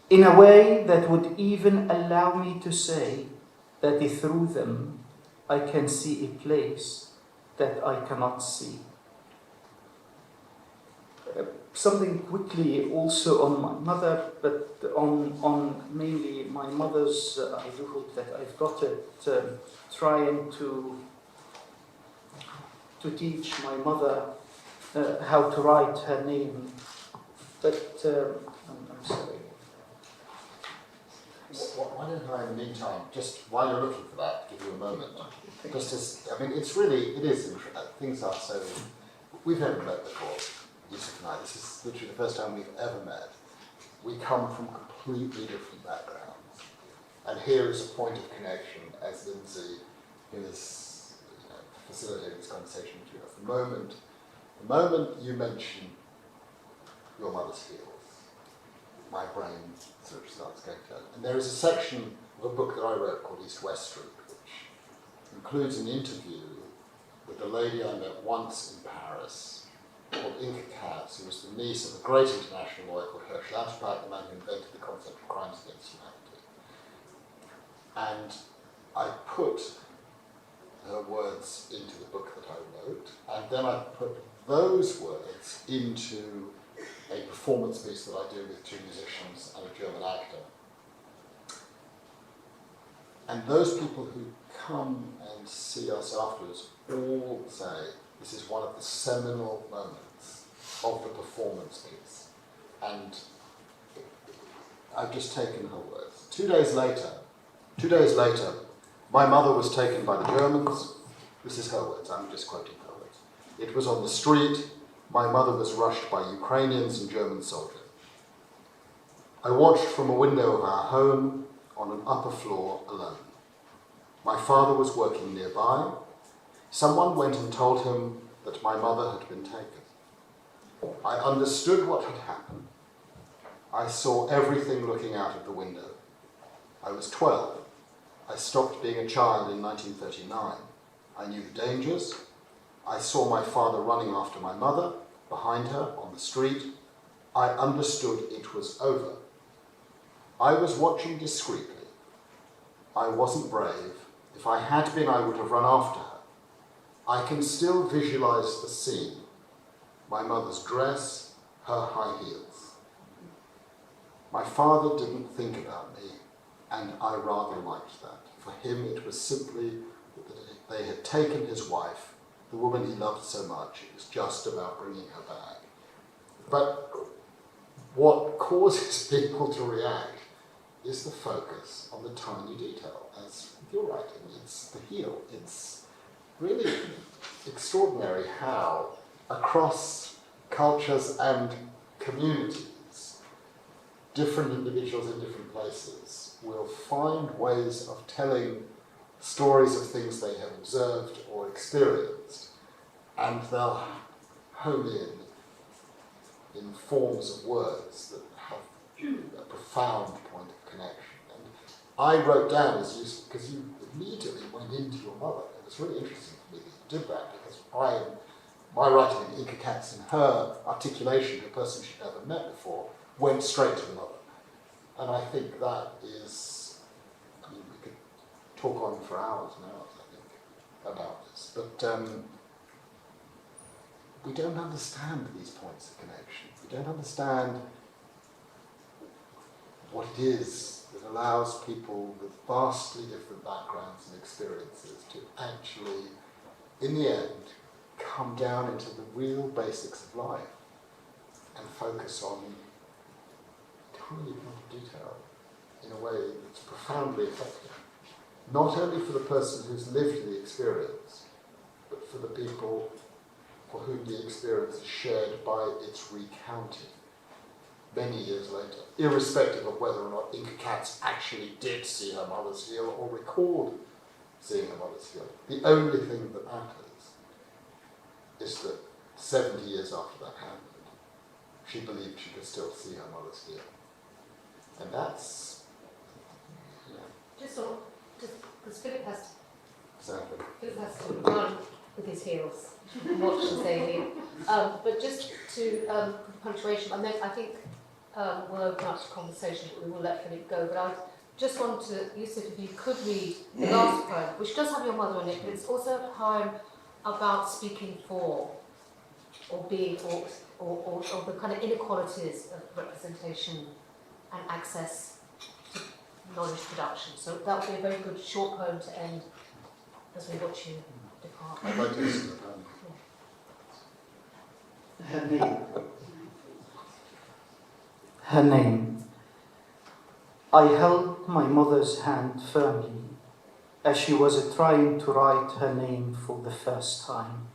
in a way that would even allow me to say that through them I can see a place that I cannot see. Something quickly also on my mother, but on mainly my mother's, I do hope that I've got it, trying to teach my mother how to write her name. But I'm sorry.
Why don't I, in the meantime, just while you're looking for that, give you a moment. Just as, I mean, it is, things are so, we've never met before, Yousif and I. This is literally the first time we've ever met. We come from completely different backgrounds. And here is a point of connection as Lyndsey is facilitating this conversation between us. The moment you mention your mother's heels, my brain sort of starts going to, and there is a section of a book that I wrote called East-West Route, which includes an interview with a lady I met once in Paris called Inka Katz, who was the niece of a great international lawyer called Herschel Antipak, the man who invented the concept of crimes against humanity. And I put her words into the book that I wrote, and then I put those words into a performance piece that I do with 2 musicians and a German actor. And those people who come and see us afterwards all say this is one of the seminal moments of the performance piece. And I've just taken her words. 2 days later, my mother was taken by the Germans. This is her words, I'm just quoting her words. It was on the street. My mother was rushed by Ukrainians and German soldiers. I watched from a window of our home on an upper floor alone. My father was working nearby. Someone went and told him that my mother had been taken. I understood what had happened. I saw everything looking out of the window. I was 12. I stopped being a child in 1939. I knew the dangers. I saw my father running after my mother, behind her, on the street. I understood it was over. I was watching discreetly. I wasn't brave. If I had been, I would have run after her. I can still visualize the scene. My mother's dress, her high heels. My father didn't think about me, and I rather liked that. For him, it was simply that they had taken his wife, the woman he loved so much. It was just about bringing her back. But what causes people to react is the focus on the tiny detail. As you're writing, it's the heel. It's really extraordinary how across cultures and communities, different individuals in different places will find ways of telling stories of things they have observed or experienced, and they'll hone in forms of words that have a profound point of connection. And I wrote down, as you, because you immediately went into your mother. It was really interesting for me that you did that, because my writing in Inca Cats and her articulation to a person she'd never met before went straight to the mother. And I think that is, I mean, we could talk on for hours and hours, I think, about this. But we don't understand these points of connection. We don't understand what it is that allows people with vastly different backgrounds and experiences to actually, in the end, come down into the real basics of life and focus on tiny point of detail in a way that's profoundly effective. Not only for the person who's lived the experience, but for the people for whom the experience is shared by its recounting many years later, irrespective of whether or not Inca Cats actually did see her mother's heel or recalled seeing her mother's heel. The only thing that matters is that 70 years after that happened, she believed she could still see her mother's heel. And that's, you know.
Just because Philippe has
Exactly.
to run with his heels and watch the sailing. But just to punctuation, I think we'll open up to conversation, but we will let Philippe go. But I just want to, Yousif, if you could read the last poem, which does have your mother in it, but it's also a poem about speaking for, or being, or the kind of inequalities of representation and access to knowledge production. So that would be a very good short poem to end as we watch you depart.
I'd like to listen to the poem.
Her name. Her name. I held my mother's hand firmly as she was trying to write her name for the first time.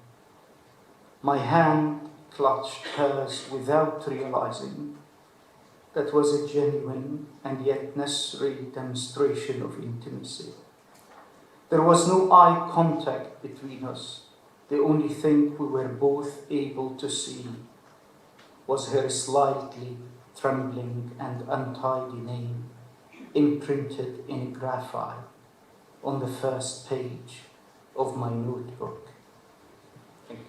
My hand clutched hers without realizing that was a genuine and yet necessary demonstration of intimacy. There was no eye contact between us. The only thing we were both able to see was her slightly trembling and untidy name imprinted in graphite on the first page of my notebook. Thank you.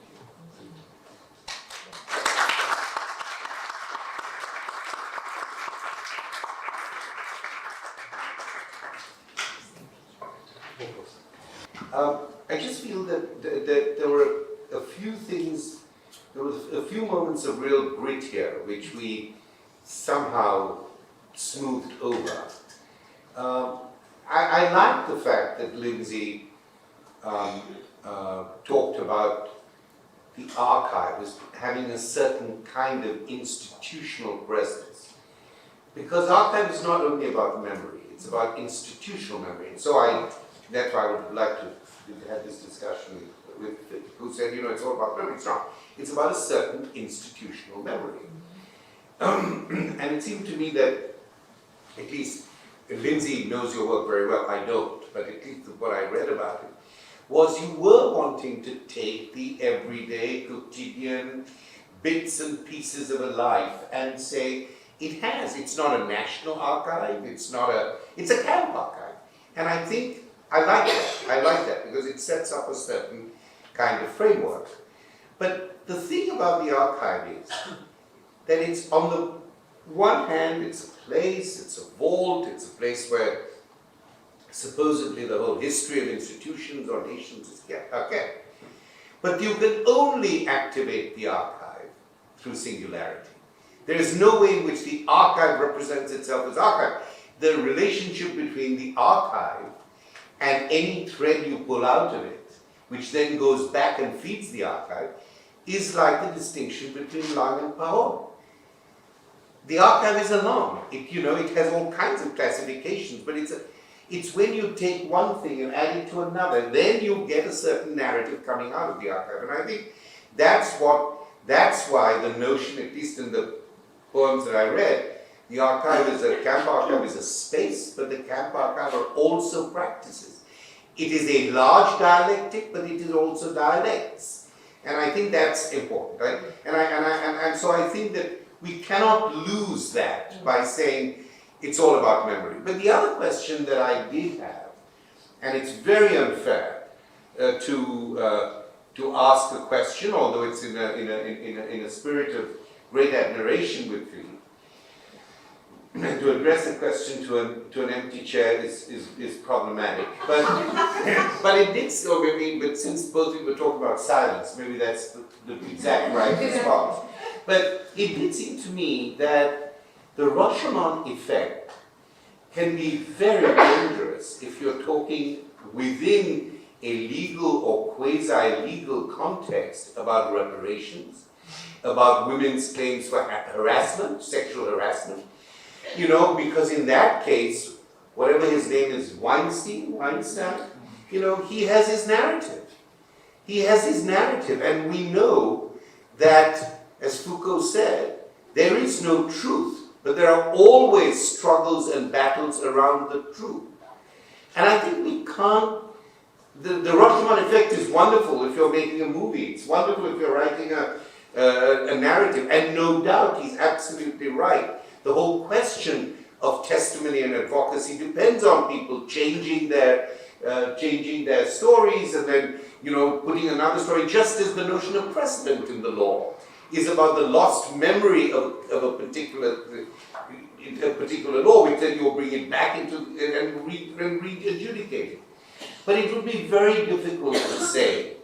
I just feel that there were a few things there was a few moments of real grit here, which we somehow smoothed over. I like the fact that Lyndsey talked about the archive as having a certain kind of institutional presence. Because archive is not only about memory, it's about institutional memory. And so that's why I would like to have this discussion with who said, it's all about memory. It's not. It's about a certain institutional memory. And it seemed to me that, at least, Lyndsey knows your work very well, I don't, but at least what I read about it, was you were wanting to take the everyday, quotidian bits and pieces of a life and say, it's not a national archive, it's a camp archive. And I think, I like that because it sets up a certain kind of framework. But the thing about the archive is that it's, on the one hand, it's a place, it's a vault, it's a place where supposedly the whole history of institutions or nations is kept. Okay. But you can only activate the archive through singularity. There is no way in which the archive represents itself as archive. The relationship between the archive and any thread you pull out of it, which then goes back and feeds the archive, is like the distinction between langue and parole. The archive is a langue. It has all kinds of classifications, but it's when you take one thing and add it to another, then you get a certain narrative coming out of the archive. And I think that's why the notion, at least in the poems that I read, the camp archive is a space, but the camp archive are also practices. It is a large dialectic, but it is also dialects. And I think that's important, right? And so I think that we cannot lose that by saying it's all about memory. But the other question that I did have, and it's very unfair to ask a question, although it's in a spirit of great admiration with Philippe, to address a question to an empty chair is problematic. But it did so, but since both of you were talking about silence, maybe that's the exact right response. But it did seem to me that the Rashomon effect can be very dangerous if you're talking within a legal or quasi-legal context about reparations, about women's claims for harassment, sexual harassment. Because in that case, whatever his name is, Weinstein, he has his narrative. He has his narrative, and we know that, as Foucault said, there is no truth, but there are always struggles and battles around the truth. And I think we can't, the Rashomon effect is wonderful if you're making a movie. It's wonderful if you're writing a narrative, and no doubt he's absolutely right. The whole question of testimony and advocacy depends on people changing their stories and then, putting another story, just as the notion of precedent in the law is about the lost memory of a particular law, which then you'll bring it back into and re-adjudicate it. But it would be very difficult to say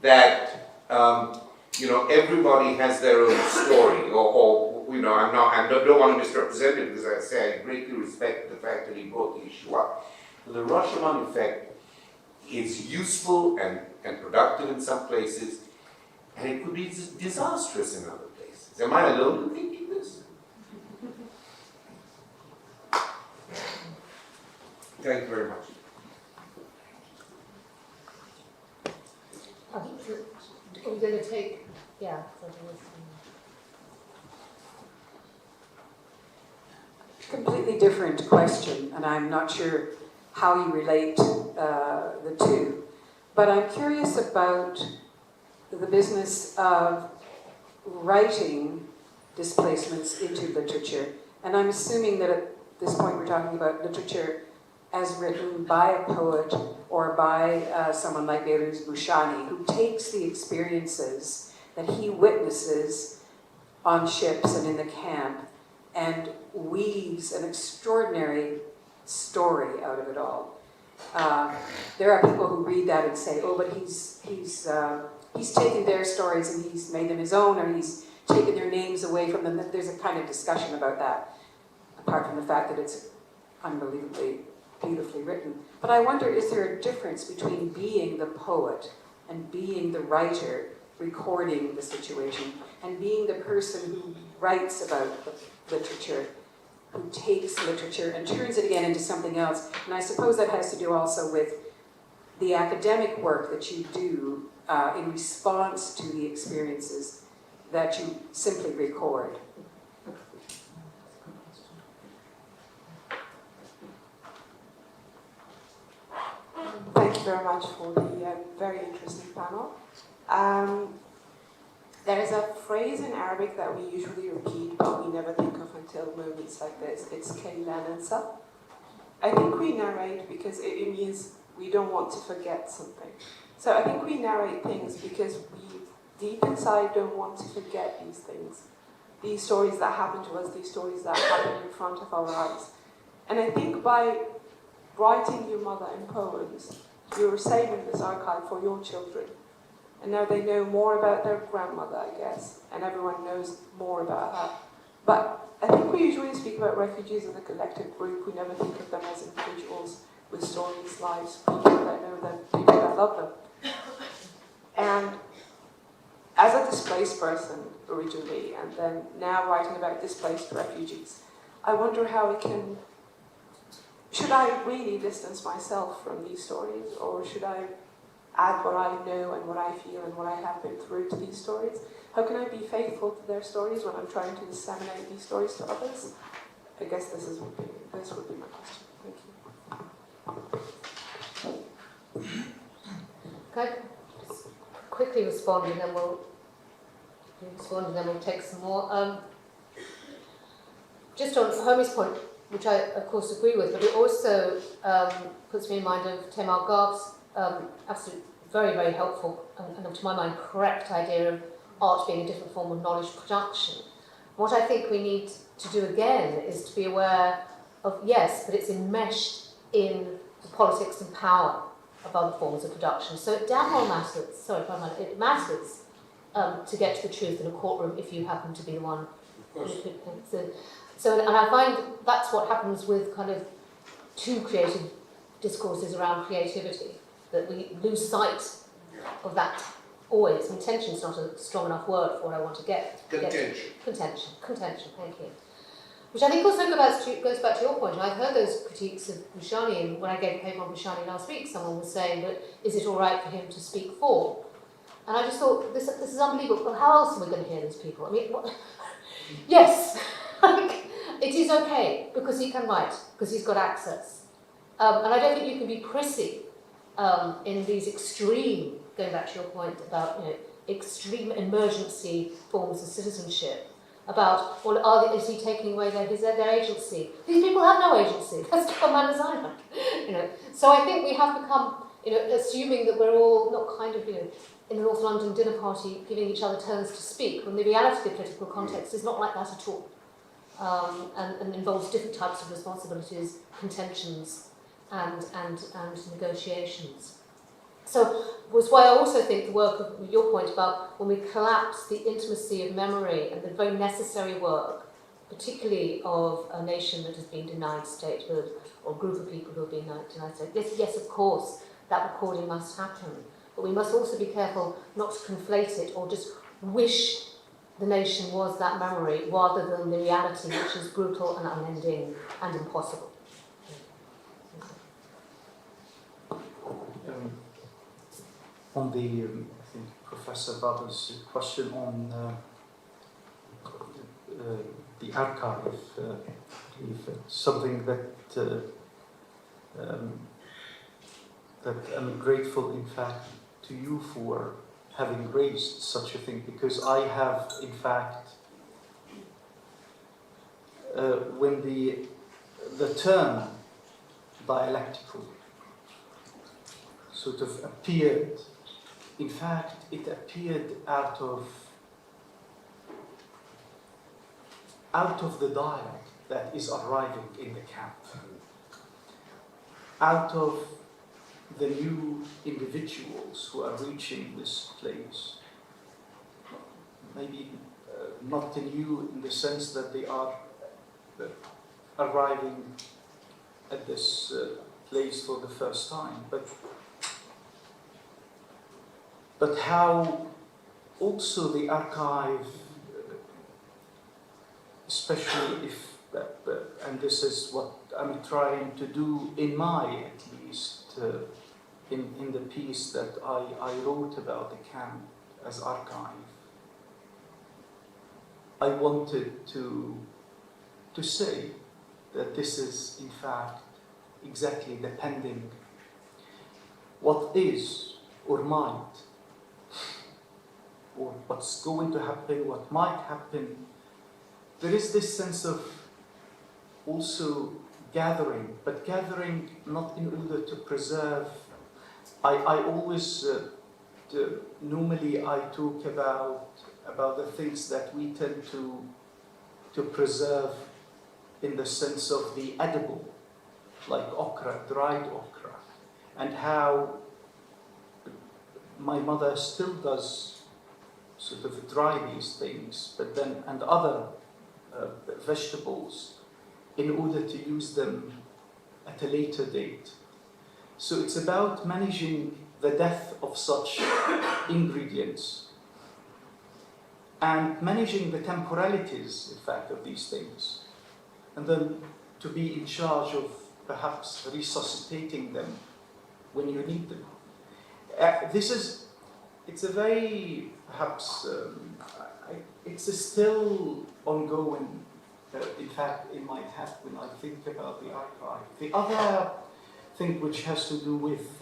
that everybody has their own story, or I don't want to misrepresent it, because I say I greatly respect the fact that he brought the issue up. But the Rashomon effect is useful and productive in some places, and it could be disastrous in other places. Am I alone in thinking this? Thank you very much.
Are we going to take, so there was
Completely different question, and I'm not sure how you relate the two. But I'm curious about the business of writing displacements into literature. And I'm assuming that at this point we're talking about literature as written by a poet or by someone like Behrooz Bouchani, who takes the experiences that he witnesses on ships and in the camp and weaves an extraordinary story out of it all. There are people who read that and say, oh, but he's he's taken their stories and he's made them his own, or he's taken their names away from them. There's a kind of discussion about that, apart from the fact that it's unbelievably beautifully written. But I wonder, is there a difference between being the poet and being the writer recording the situation, and being the person who writes about the literature, who takes literature and turns it again into something else? And I suppose that has to do also with the academic work that you do in response to the experiences that you simply record.
Thank you very much for the very interesting panel. There is a phrase in Arabic that we usually repeat, but we never think of until moments like this. It's Kay la nansa. I think we narrate because it means we don't want to forget something. So I think we narrate things because we deep inside don't want to forget these things. These stories that happen to us, these stories that happen in front of our eyes. And I think by writing your mother in poems, you're saving this archive for your children. And now they know more about their grandmother, I guess, and everyone knows more about her. But I think we usually speak about refugees as a collective group. We never think of them as individuals with stories, lives, people that know them, people that love them. And as a displaced person originally, and then now writing about displaced refugees, I wonder how it can... Should I really distance myself from these stories, or should I add what I know and what I feel and what I have been through to these stories? How can I be faithful to their stories when I'm trying to disseminate these stories to others? I guess this would be my question. Thank you.
Can I just quickly respond, and then we'll take some more. Just on Homie's point, which I of course agree with, but it also puts me in mind of Tamar Garb's absolutely very, very helpful and to my mind correct idea of art being a different form of knowledge production. What I think we need to do again is to be aware of, yes, but it's enmeshed in the politics and power of other forms of production. So it damn well matters, it matters to get to the truth in a courtroom if you happen to be the one. So, and I find that's what happens with kind of two creative discourses around creativity, that we lose sight of that always. Intention is not a strong enough word for what I want to get. Contention, thank you. Which I think also goes back to your point. I've heard those critiques of Bouchani, and when I gave a paper on Bouchani last week, someone was saying, but is it all right for him to speak for? And I just thought, this is unbelievable. Well, how else are we going to hear these people? I mean, what? Yes, it is okay, because he can write, because he's got access. And I don't think you can be prissy in these extreme, going back to your point about extreme emergency forms of citizenship, about, well, is he taking away their agency? These people have no agency. That's what man design. So I think we have become, assuming that we're all not kind of, in a North London dinner party giving each other turns to speak, when the reality of the political context is not like that at all, and involves different types of responsibilities, contentions, and negotiations. So was why I also think the work of your point about when we collapse the intimacy of memory and the very necessary work, particularly of a nation that has been denied statehood, or a group of people who have been denied statehood. Yes, of course, that recording must happen. But we must also be careful not to conflate it or just wish the nation was that memory rather than the reality, which is brutal and unending and impossible.
On the, I think, Professor Baba's question on the archive, something that that I'm grateful, in fact, to you for having raised such a thing, because I have, in fact, when the term dialectical sort of appeared, in fact, it appeared out of the dialect that is arriving in the camp, out of the new individuals who are reaching this place. Maybe not the new in the sense that they are arriving at this place for the first time, but how also the archive, especially if, and this is what I'm trying to do in my, at least, in the piece that I wrote about the camp as archive, I wanted to say that this is, in fact, exactly depending what is or might, or what's going to happen, what might happen. There is this sense of also gathering, but gathering not in order to preserve. I always, normally I talk about the things that we tend to preserve in the sense of the edible, like okra, dried okra, and how my mother still does sort of dry these things, but then, and other vegetables, in order to use them at a later date. So it's about managing the death of such ingredients and managing the temporalities, in fact, of these things, and then to be in charge of perhaps resuscitating them when you need them. It's a very, perhaps, it's a still ongoing, in fact, in my head when I think about the archive. The other thing which has to do with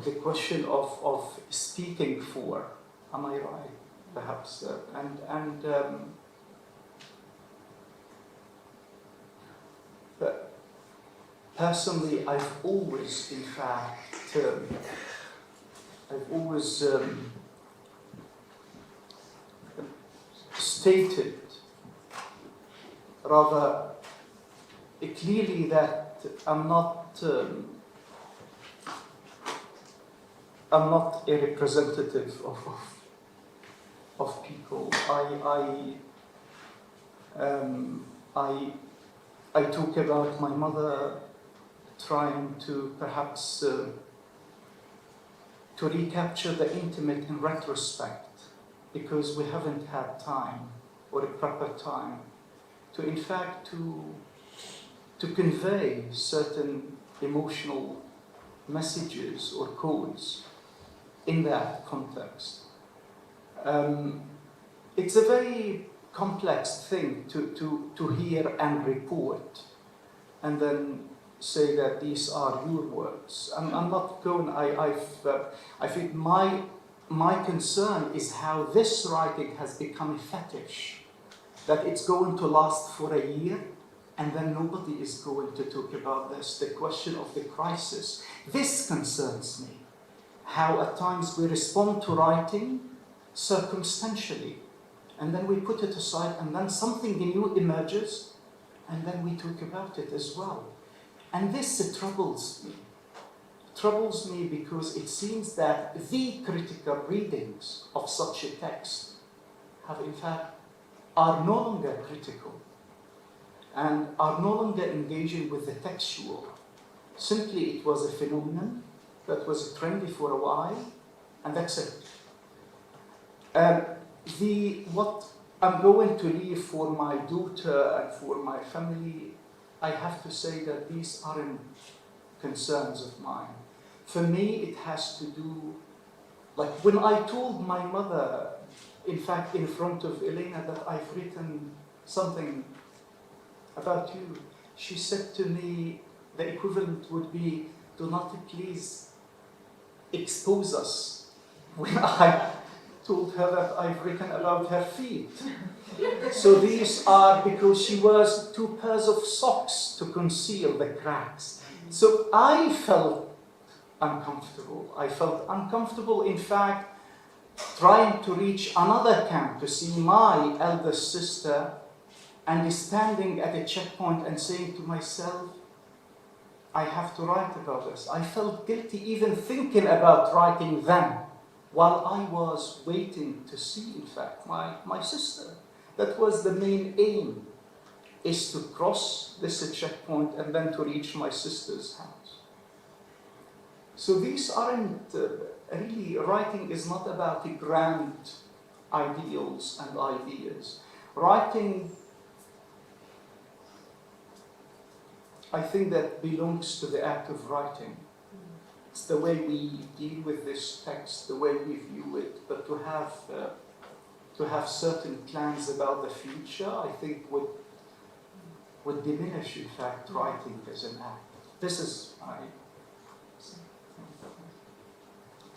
the question of speaking for, am I right? Perhaps, but personally, I've always, in fact, stated rather clearly that I'm not a representative of people. I talk about my mother trying to perhaps to recapture the intimate in retrospect, because we haven't had time or a proper time to, in fact, to convey certain emotional messages or codes in that context. It's a very complex thing to hear and report and then say that these are your words. I'm not going, I think my concern is how this writing has become a fetish, that it's going to last for a year and then nobody is going to talk about this, the question of the crisis. This concerns me, how at times we respond to writing circumstantially, and then we put it aside, and then something new emerges, and then we talk about it as well. And this troubles me. Troubles me because it seems that the critical readings of such a text have, in fact, are no longer critical and are no longer engaging with the textual. Simply, it was a phenomenon that was trendy for a while, and that's it. What I'm going to leave for my daughter and for my family, I have to say that these aren't concerns of mine. For me, it has to do, like when I told my mother, in fact, in front of Elena, that I've written something about you, she said to me, the equivalent would be, do not please expose us, when I told her that I've written about her feet. So these are because she wears 2 pairs of socks to conceal the cracks. So I felt uncomfortable. I felt uncomfortable, in fact, trying to reach another camp to see my eldest sister and standing at a checkpoint and saying to myself, I have to write about this. I felt guilty even thinking about writing them while I was waiting to see, in fact, my sister. That was the main aim, is to cross this checkpoint and then to reach my sister's house. So these aren't, really, writing is not about the grand ideals and ideas. Writing, I think that belongs to the act of writing. It's the way we deal with this text, the way we view it, but to have certain plans about the future, I think would diminish, in fact, writing as an act. This is my...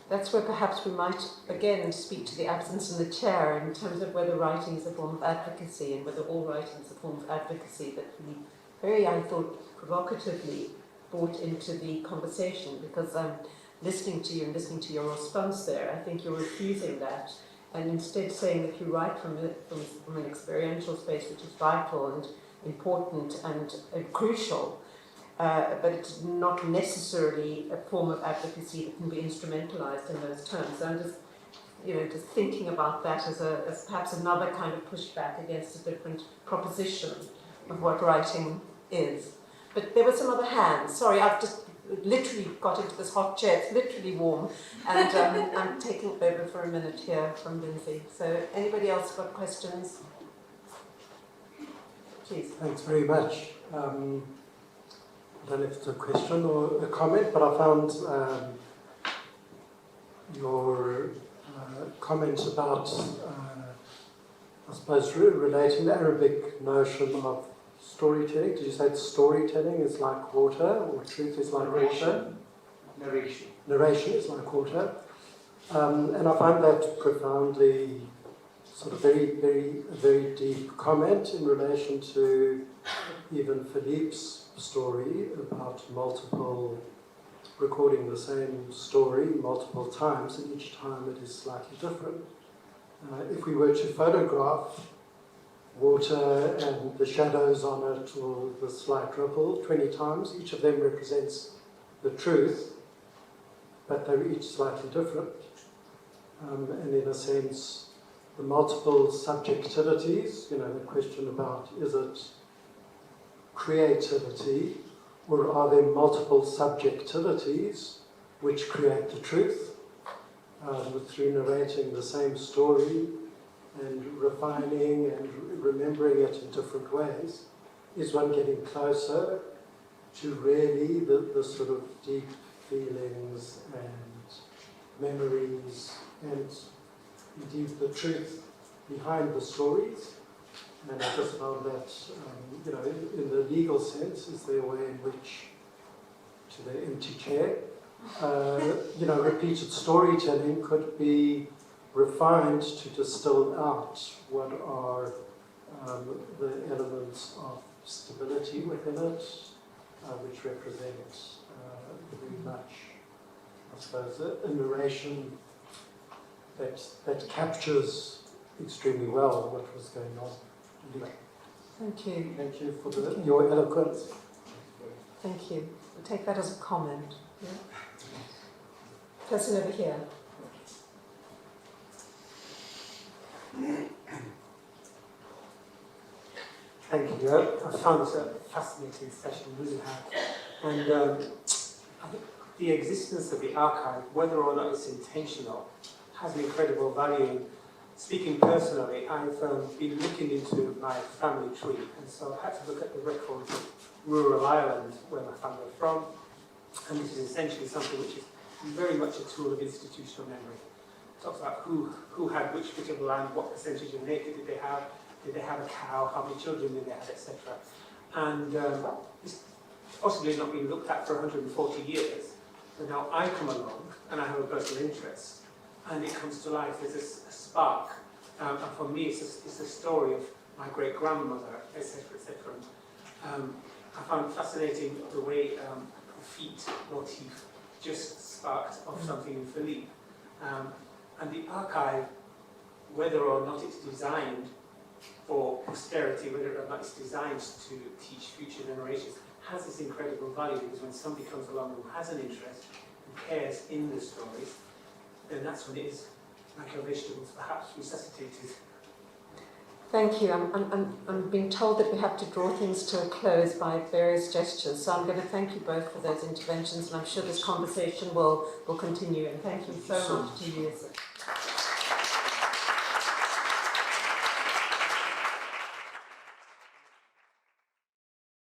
That's where perhaps we might again speak to the absence in the chair in terms of whether writing is a form of advocacy and whether all writing is a form of advocacy that we very, I thought, provocatively brought into the conversation, because I'm listening to you and listening to your response there. I think you're refusing that and instead saying that you write from an experiential space which is vital and important and crucial. But it's not necessarily a form of advocacy that can be instrumentalized in those terms. So I'm just thinking about that as perhaps another kind of pushback against a different proposition of what writing is. But there were some other hands. Sorry, I've just literally got into this hot chair. It's literally warm, and I'm taking over for a minute here from Lyndsey. So anybody else got questions? Please.
Thanks very much. I don't know if it's a question or a comment, but I found your comment about, I suppose, relating the Arabic notion of storytelling. Did you say storytelling is like water, or truth is like water?
Narration.
Narration is like water. And I find that profoundly sort of very deep comment in relation to even Philippe's story about recording the same story multiple times, and each time it is slightly different. If we were to photograph water and the shadows on it, or the slight ripple 20 times, each of them represents the truth, but they're each slightly different. And in a sense, the multiple subjectivities, the question about, is it creativity, or are there multiple subjectivities which create the truth, through narrating the same story and refining and remembering it in different ways? Is one getting closer to really the sort of deep feelings and memories and indeed the truth behind the stories? And I just found that, in the legal sense, is there a way in which, to the empty chair, repeated storytelling could be refined to distill out what are the elements of stability within it, which represent very much, I suppose, a narration that captures extremely well what was going on.
Thank you.
Thank you for your eloquence.
Thank you. We'll take that as a comment. Yeah. Person over here.
Thank you. I found this a fascinating session, really have. And I think the existence of the archive, whether or not it's intentional, has an incredible value. Speaking personally, I've been looking into my family tree, and so I had to look at the records of rural Ireland, where my family are from, and this is essentially something which is very much a tool of institutional memory. It talks about who had which bit of land, what percentage of native did they have a cow, how many children did they have, etc. And it's possibly not been looked at for 140 years, so now I come along and I have a personal interest, and it comes to life. There's a spark, and for me it's a story of my great-grandmother, etc., etc. I found fascinating the way a feet motif just sparked off something in Philippe. And the archive, whether or not it's designed for posterity, whether or not it's designed to teach future generations, has this incredible value, because when somebody comes along who has an interest, who cares in the stories, then that's when it is, like our vegetables, perhaps resuscitated.
Thank you. I'm being told that we have to draw things to a close by various gestures, so I'm going to thank you both for those interventions, and I'm sure this conversation will continue, and thank you so much to you.